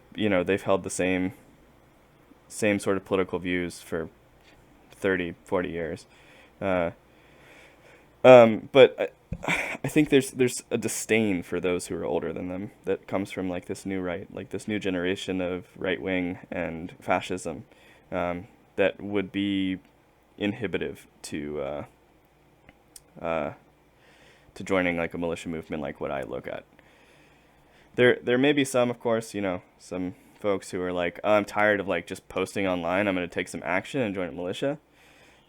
held the same sort of political views for 30, 40 years. But I think there's a disdain for those who are older than them that comes from like this new right, like this new generation of right wing and fascism, that would be inhibitive to joining like a militia movement like what I look at. There may be some, of course, some folks who are like, oh, I'm tired of like just posting online. I'm going to take some action and join a militia.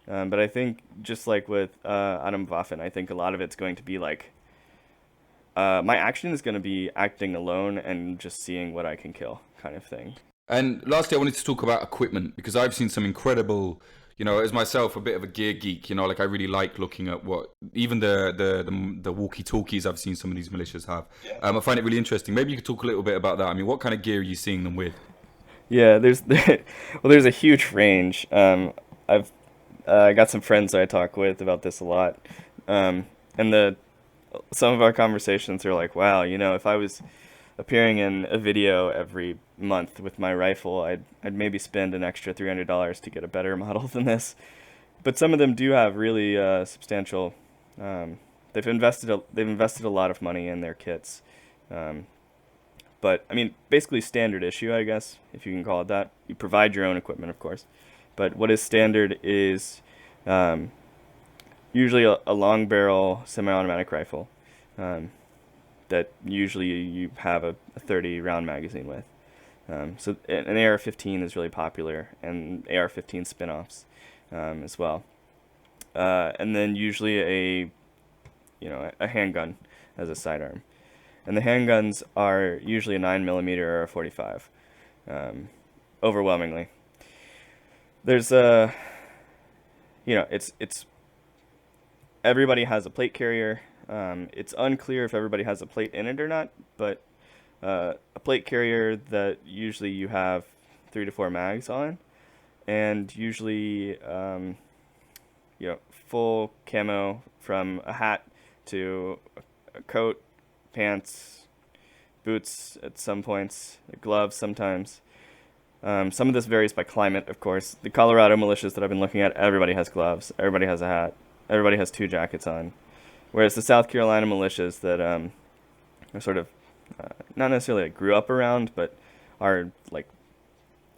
But I think just like with Atomwaffen, I think a lot of it's going to be like, my action is going to be acting alone and just seeing what I can kill kind of thing. And lastly, I wanted to talk about equipment, because I've seen some incredible, as myself, a bit of a gear geek, like I really like looking at what, even the walkie-talkies I've seen some of these militias have. I find it really interesting. Maybe you could talk a little bit about that. I mean, what kind of gear are you seeing them with? Yeah, there's a huge range. I've got some friends that I talk with about this a lot. And some of our conversations are like, wow, if I was appearing in a video every month with my rifle, I'd maybe spend an extra $300 to get a better model than this. But some of them do have really substantial. They've invested a lot of money in their kits. But I mean, basically standard issue, I guess, if you can call it that. You provide your own equipment, of course. But what is standard is usually a long barrel semi-automatic rifle that usually you have a 30 round magazine with. So an AR-15 is really popular, and AR-15 spin-offs as well. And then usually a handgun as a sidearm. And the handguns are usually a 9mm or a 45, overwhelmingly. There's it's everybody has a plate carrier. It's unclear if everybody has a plate in it or not, but a plate carrier that usually you have 3 to 4 mags on, and usually full camo from a hat to a coat, pants, boots at some points, gloves sometimes. Some of this varies by climate, of course. The Colorado militias that I've been looking at, everybody has gloves, everybody has a hat, everybody has 2 jackets on. Whereas the South Carolina militias that are sort of not necessarily like grew up around, but are like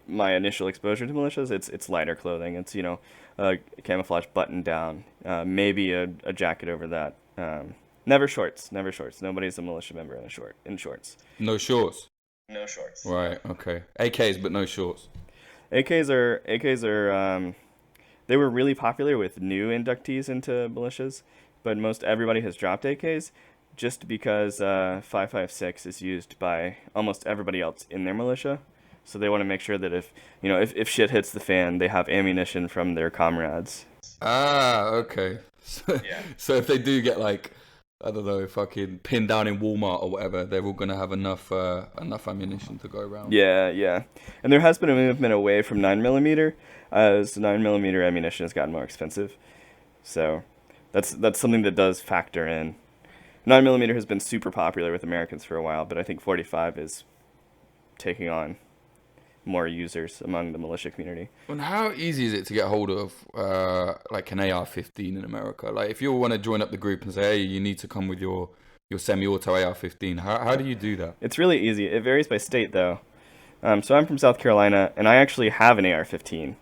my initial exposure to militias, it's lighter clothing. It's a camouflage button down, maybe a jacket over that. Never shorts. Nobody's a militia member in shorts. No shorts. No shorts. Right. Okay. AKs, but no shorts. AKs are they were really popular with new inductees into militias, but most everybody has dropped AKs just because 5.56 is used by almost everybody else in their militia. So they want to make sure that if shit hits the fan, they have ammunition from their comrades. Ah, okay. So if they do get like, I don't know, fucking pinned down in Walmart or whatever, they're all gonna have enough ammunition to go around. Yeah. And there has been a movement away from 9mm, as 9mm ammunition has gotten more expensive. So that's something that does factor in. 9mm has been super popular with Americans for a while, but I think 45 is taking on more users among the militia community. And how easy is it to get hold of like an AR-15 in America? Like if you want to join up the group and say, hey, you need to come with your semi-auto AR-15, how do you do that? It's really easy. It varies by state though. So I'm from South Carolina, and I actually have an AR-15.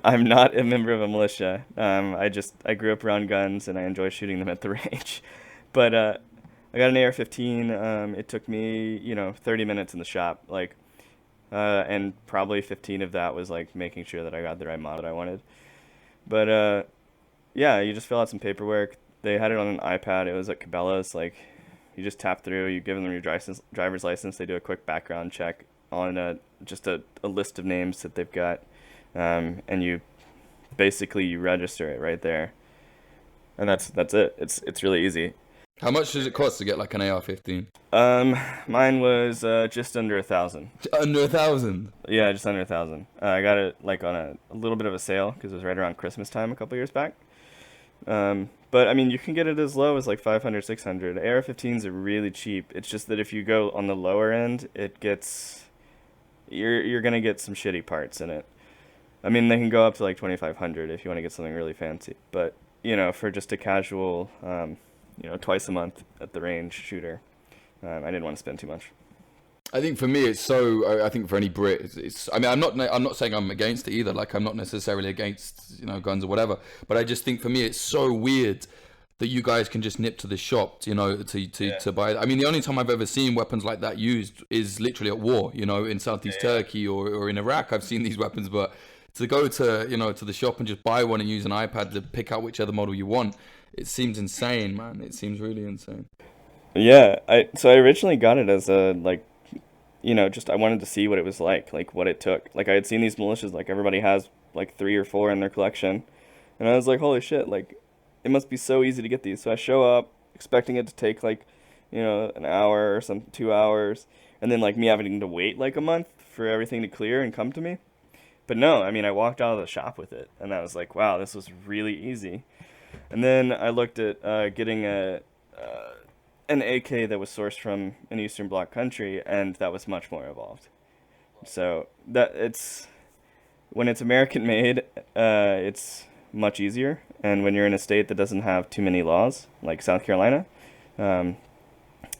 I'm not a member of a militia. I grew up around guns, and I enjoy shooting them at the range. But I got an AR-15. It took me 30 minutes in the shop, and probably 15 of that was like making sure that I got the right model I wanted. But yeah, you just fill out some paperwork. They had it on an iPad. It was at Cabela's. Like, you just tap through. You give them your driver's license. They do a quick background check on just a list of names that they've got, and you register it right there, and that's it. It's really easy. How much does it cost to get like an AR-15? Mine was just under $1,000. Under $1,000? Yeah, just under $1,000. I got it like on a little bit of a sale because it was right around Christmas time a couple years back. But I mean, you can get it as low as like $500, $600. AR-15s are really cheap. It's just that if you go on the lower end, you're gonna get some shitty parts in it. I mean, they can go up to like $2,500 if you want to get something really fancy. But for just a casual twice a month at the range shooter. I didn't want to spend too much. I think for me, it's so. I think for any Brit, it's. I mean, I'm not saying I'm against it either. Like, I'm not necessarily against guns or whatever. But I just think for me, it's so weird that you guys can just nip to the shop, to buy it. I mean, the only time I've ever seen weapons like that used is literally at war. In Southeast Turkey or in Iraq, I've seen these weapons. But to go to to the shop and just buy one and use an iPad to pick out whichever model you want, it seems insane, man. It seems really insane. Yeah, I originally got it as a just I wanted to see what it was like what it took. Like I had seen these militias, like everybody has like 3 or 4 in their collection, and I was like, holy shit, like it must be so easy to get these. So I show up expecting it to take an hour or 2 hours, and then like me having to wait like a month for everything to clear and come to me. But no, I mean, I walked out of the shop with it, and I was like, wow, this was really easy. And then I looked at getting an AK that was sourced from an Eastern Bloc country, and that was much more evolved. So when it's American made, it's much easier. And when you're in a state that doesn't have too many laws, like South Carolina,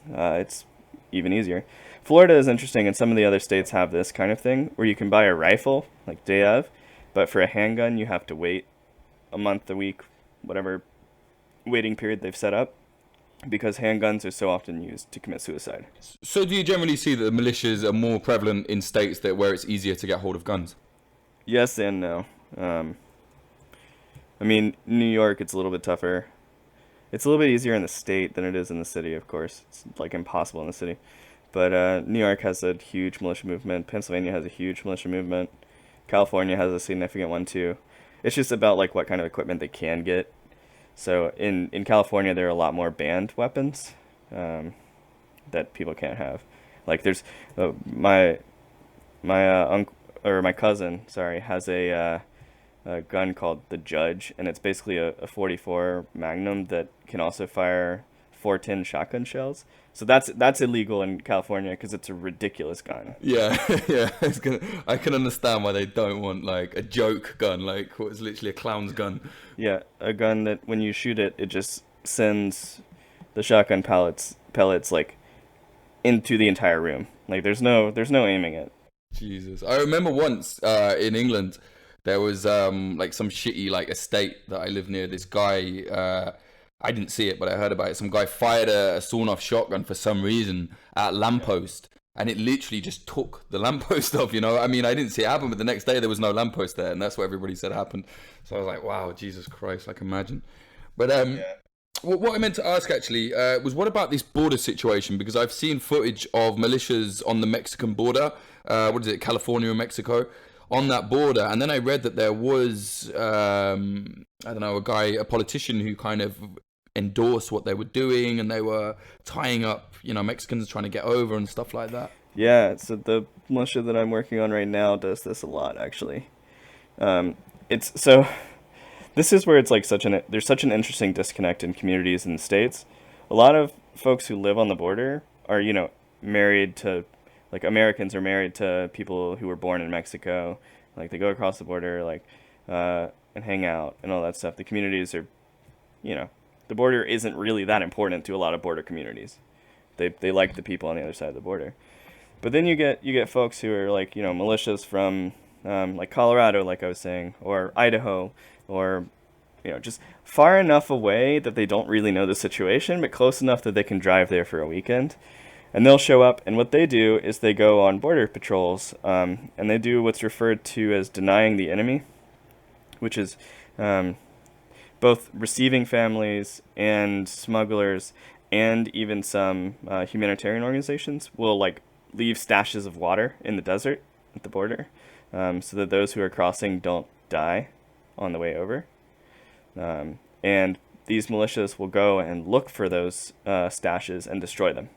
it's even easier. Florida is interesting, and some of the other states have this kind of thing where you can buy a rifle, like day of, but for a handgun, you have to wait a month, a week, whatever waiting period they've set up, because handguns are so often used to commit suicide. So do you generally see that the militias are more prevalent in states where it's easier to get hold of guns? Yes and no. I mean, New York, it's a little bit tougher. It's a little bit easier in the state than it is in the city, of course. It's like impossible in the city. But New York has a huge militia movement. Pennsylvania has a huge militia movement. California has a significant one too. It's just about like what kind of equipment they can get. So in California, there are a lot more banned weapons that people can't have. Like there's my uncle or my cousin, sorry, has a gun called the Judge, and it's basically a 44 Magnum that can also fire 410 shotgun shells. So that's illegal in California because it's a ridiculous gun. Yeah, yeah. I can understand why they don't want like a joke gun, like what is literally a clown's gun. Yeah, a gun that when you shoot it, it just sends the shotgun pellets like into the entire room. Like there's no aiming it. Jesus, I remember once in England there was like some shitty like estate that I lived near. This guy. I didn't see it, but I heard about it. Some guy fired a sawn-off shotgun for some reason at a lamppost, and it literally just took the lamppost off, I mean, I didn't see it happen, but the next day there was no lamppost there, and that's what everybody said happened. So I was like, wow, Jesus Christ, like imagine. But what I meant to ask actually was what about this border situation? Because I've seen footage of militias on the Mexican border. What is it, California and Mexico? On that border, and then I read that there was, I don't know, a politician who kind of endorsed what they were doing, and they were tying up, Mexicans trying to get over and stuff like that. Yeah, so the militia that I'm working on right now does this a lot, actually. This is where it's like there's such an interesting disconnect in communities in the States. A lot of folks who live on the border are, married to, like Americans are married to people who were born in Mexico. Like they go across the border, like, and hang out and all that stuff. The communities are, the border isn't really that important to a lot of border communities. They like the people on the other side of the border. But then you get folks who are like, militias from like Colorado, like I was saying, or Idaho, or just far enough away that they don't really know the situation, but close enough that they can drive there for a weekend. And they'll show up, and what they do is they go on border patrols, and they do what's referred to as denying the enemy, which is both receiving families and smugglers and even some humanitarian organizations will like leave stashes of water in the desert at the border, so that those who are crossing don't die on the way over. And these militias will go and look for those stashes and destroy them.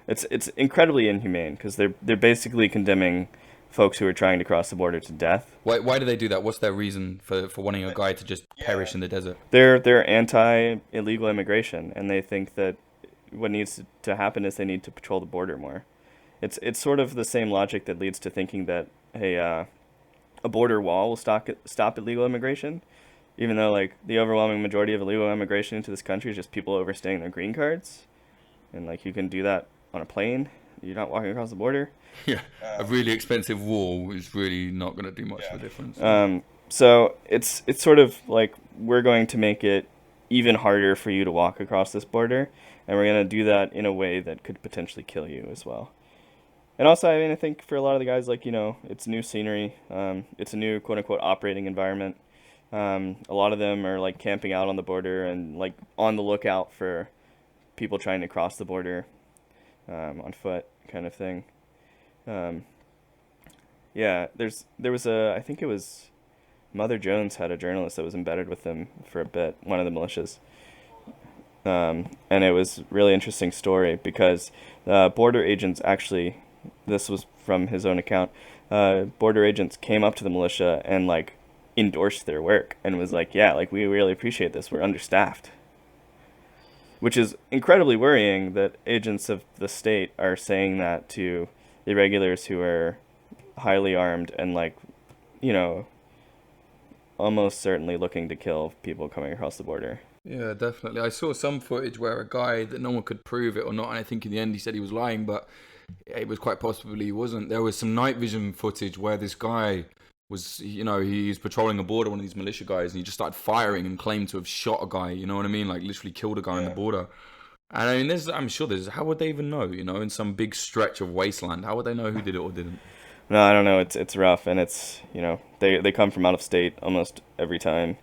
It's incredibly inhumane because they're basically condemning folks who are trying to cross the border to death. Why do they do that? What's their reason for wanting a guy to just perish in the desert? They're anti-illegal immigration, and they think that what needs to happen is they need to patrol the border more. It's sort of the same logic that leads to thinking that a border wall will stop illegal immigration. even though like the overwhelming majority of illegal immigration into this country is just people overstaying their green cards, and like you can do that on a plane. You're not walking across the border. Yeah, a really expensive wall is really not going to do much of a difference. So it's sort of like we're going to make it even harder for you to walk across this border, and we're going to do that in a way that could potentially kill you as well. And also, I mean, I think for a lot of the guys, like, it's new scenery. It's a new quote unquote operating environment. A lot of them are like camping out on the border and like on the lookout for people trying to cross the border on foot, kind of thing. Yeah, there was I think it was Mother Jones had a journalist that was embedded with them for a bit, one of the militias. And it was a really interesting story because border agents actually, this was from his own account, border agents came up to the militia and like endorsed their work and was like, yeah, like we really appreciate this. We're understaffed. Which is incredibly worrying that agents of the state are saying that to irregulars who are highly armed and like, almost certainly looking to kill people coming across the border. Yeah, definitely. I saw some footage where a guy that no one could prove it or not, and I think in the end he said he was lying, but it was quite possibly he wasn't. There was some night vision footage where this guy was, he's patrolling a border, one of these militia guys, and he just started firing and claimed to have shot a guy, you know what I mean? Like literally killed a guy on the border. And I mean, I'm sure how would they even know, in some big stretch of wasteland, how would they know who did it or didn't? No, I don't know. It's rough, and it's, they come from out of state almost every time.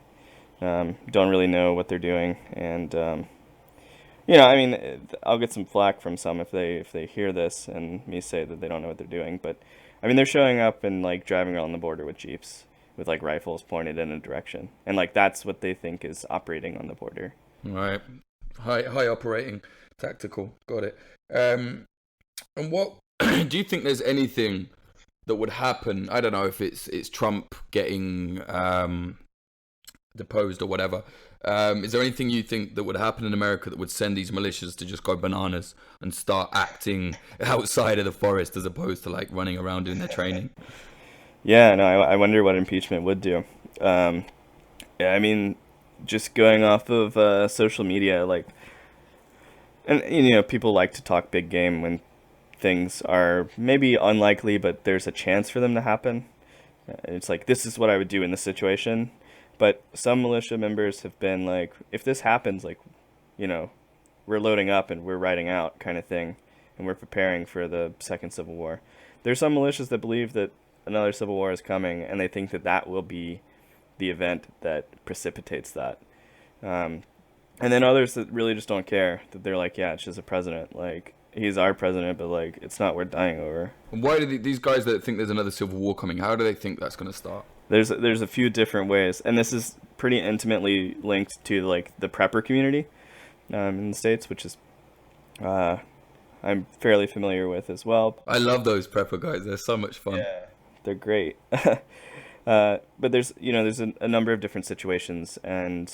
Don't really know what they're doing, and I mean, I'll get some flack from some if they hear this and me say that they don't know what they're doing. But I mean, they're showing up and like driving around the border with jeeps with like rifles pointed in a direction, and like that's what they think is operating on the border. Right, high operating, tactical. Got it. And what do you think? There's anything that would happen? I don't know if it's Trump getting deposed or whatever. Is there anything you think that would happen in America that would send these militias to just go bananas and start acting outside of the forest as opposed to like running around doing their training? Yeah, no, I wonder what impeachment would do. Yeah, I mean, just going off of social media, like, and people like to talk big game when things are maybe unlikely, but there's a chance for them to happen. It's like, this is what I would do in this situation. But some militia members have been like, if this happens, like, we're loading up and we're riding out kind of thing. And we're preparing for the second Civil War. There's some militias that believe that another Civil War is coming, and they think that that will be the event that precipitates that. And then others that really just don't care, that they're like, yeah, it's just a president. Like, he's our president, but like, it's not worth dying over. And why do these guys that think there's another Civil War coming, how do they think that's going to start? There's a few different ways, and this is pretty intimately linked to like the prepper community in the States, which is I'm fairly familiar with as well. I love those prepper guys. They're so much fun. Yeah, they're great. But there's a number of different situations, and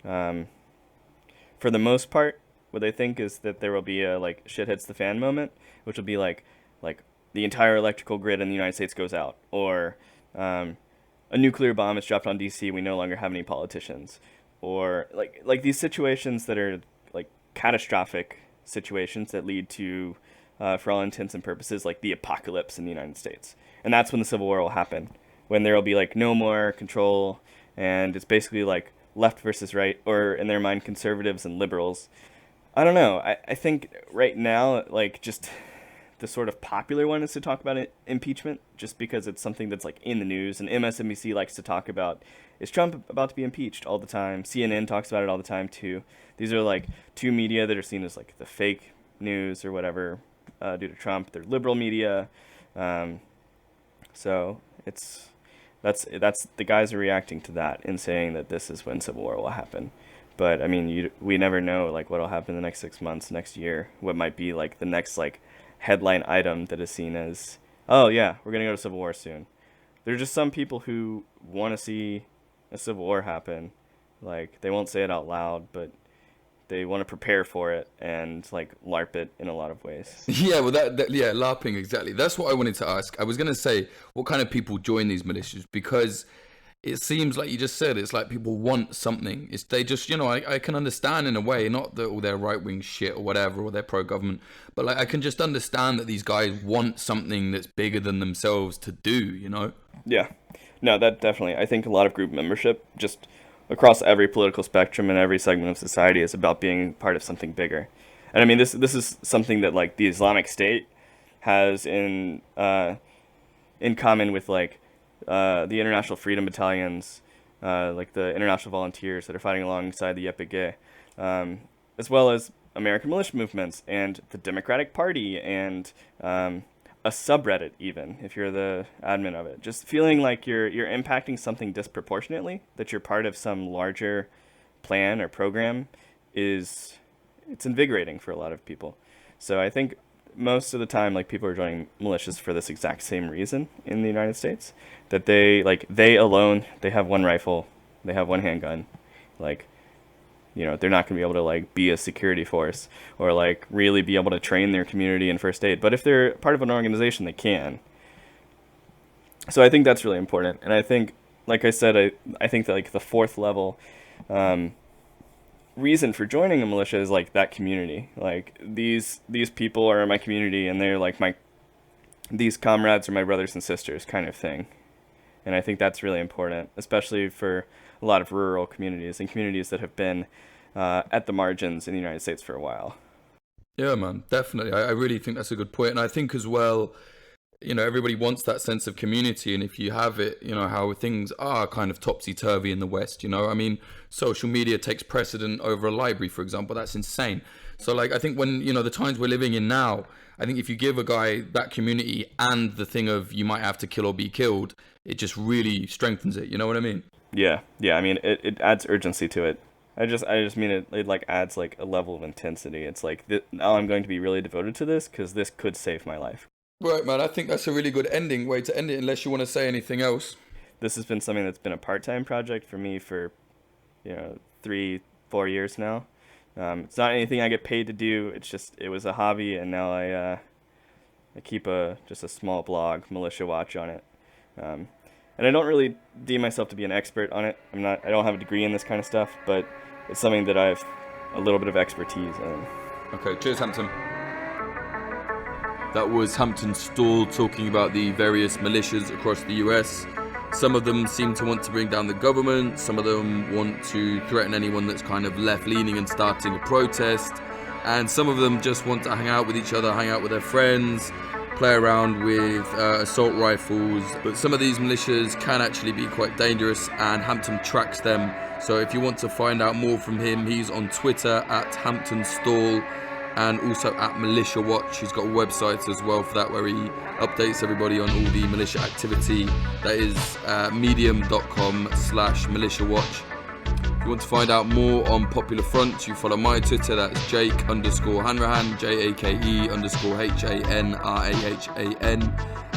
for the most part, what they think is that there will be a like shit hits the fan moment, which will be like the entire electrical grid in the United States goes out, or a nuclear bomb is dropped on DC. We no longer have any politicians, or like these situations that are like catastrophic situations that lead to, for all intents and purposes, like the apocalypse in the United States. And that's when the Civil War will happen, when there will be like no more control, and it's basically like left versus right, or in their mind, conservatives and liberals. I don't know. I think right now, like, just the sort of popular one is to talk about impeachment, just because it's something that's like in the news, and MSNBC likes to talk about, is Trump about to be impeached all the time? CNN talks about it all the time too. These are like two media that are seen as like the fake news or whatever due to Trump. They're liberal media, so that's the guys are reacting to that and saying that this is when Civil War will happen. But I mean, we never know like what'll happen in the next 6 months, next year, what might be like the next like headline item that is seen as, oh yeah, we're gonna go to Civil War soon. There's just some people who want to see a Civil War happen. Like, they won't say it out loud, but they want to prepare for it and like LARP it in a lot of ways. Yeah, well, yeah, LARPing, exactly. That's what I wanted to ask. I was gonna say, what kind of people join these militias? Because it seems like you just said, it's like people want something. It's they just, I can understand in a way, not that all their right-wing shit or whatever, or they're pro-government, but like I can just understand that these guys want something that's bigger than themselves to do. Yeah. No, that definitely. I think a lot of group membership, just across every political spectrum and every segment of society, is about being part of something bigger. And I mean, this is something that like the Islamic State has in common with like the International Freedom Battalions, like the International Volunteers that are fighting alongside the YPG, as well as American militia movements and the Democratic Party and a subreddit, even if you're the admin of it. Just feeling like you're impacting something disproportionately, that you're part of some larger plan or program, it's invigorating for a lot of people. So I think most of the time, like, people are joining militias for this exact same reason in the United States, that they alone, they have one rifle, they have one handgun, like, they're not going to be able to like be a security force or like really be able to train their community in first aid. But if they're part of an organization, they can. So I think that's really important. And I think, like I said, I think that like the fourth level reason for joining a militia is like that community. Like these people are my community, and they're like these comrades are my brothers and sisters kind of thing. And I think that's really important, especially for a lot of rural communities and communities that have been at the margins in the United States for a while. Yeah, man, definitely. I really think that's a good point. And I think as well, everybody wants that sense of community. And if you have it, how things are kind of topsy-turvy in the West, I mean, social media takes precedent over a library, for example. That's insane. So like, I think when, the times we're living in now, I think if you give a guy that community and the thing of you might have to kill or be killed, it just really strengthens it. You know what I mean? Yeah. I mean, it adds urgency to it. I just mean it like adds like a level of intensity. It's like, now I'm going to be really devoted to this because this could save my life. Right, man. I think that's a really good way to end it, unless you want to say anything else. This has been something that's been a part-time project for me for, 3-4 years now. It's not anything I get paid to do. It was a hobby, and now I keep just a small blog, Militia Watch, on it. And I don't really deem myself to be an expert on it. I don't have a degree in this kind of stuff, but it's something that I have a little bit of expertise in. Okay, cheers, Hampton. That was Hampton Stall talking about the various militias across the US. Some of them seem to want to bring down the government. Some of them want to threaten anyone that's kind of left-leaning and starting a protest. And some of them just want to hang out with each other, hang out with their friends, play around with assault rifles. But some of these militias can actually be quite dangerous, and Hampton tracks them. So if you want to find out more from him, he's on Twitter at Hampton Stall, and also at Militia Watch. He's got a website as well for that, where he updates everybody on all the militia activity. That is medium.com/Militia Watch. If you want to find out more on Popular Front, you follow my Twitter. That's Jake_Hanrahan, JAKE_HANRAHAN.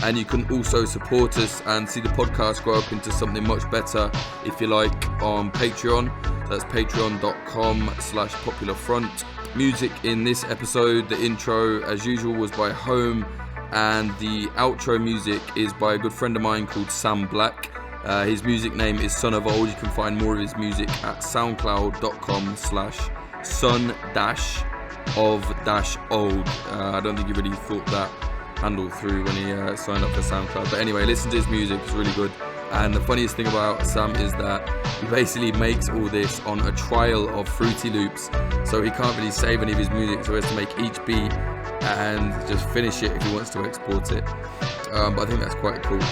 And you can also support us and see the podcast grow up into something much better, if you like, on Patreon. That's patreon.com/Popular Front. Music in this episode, the intro as usual was by Home, and the outro music is by a good friend of mine called Sam Black. His music name is Son of Old. You can find more of his music at soundcloud.com/son-of-old. I don't think he really thought that handle through when he signed up for SoundCloud. But anyway, listen to his music, it's really good. And the funniest thing about Sam is that he basically makes all this on a trial of Fruity Loops. So he can't really save any of his music, so he has to make each beat and just finish it if he wants to export it. But I think that's quite cool.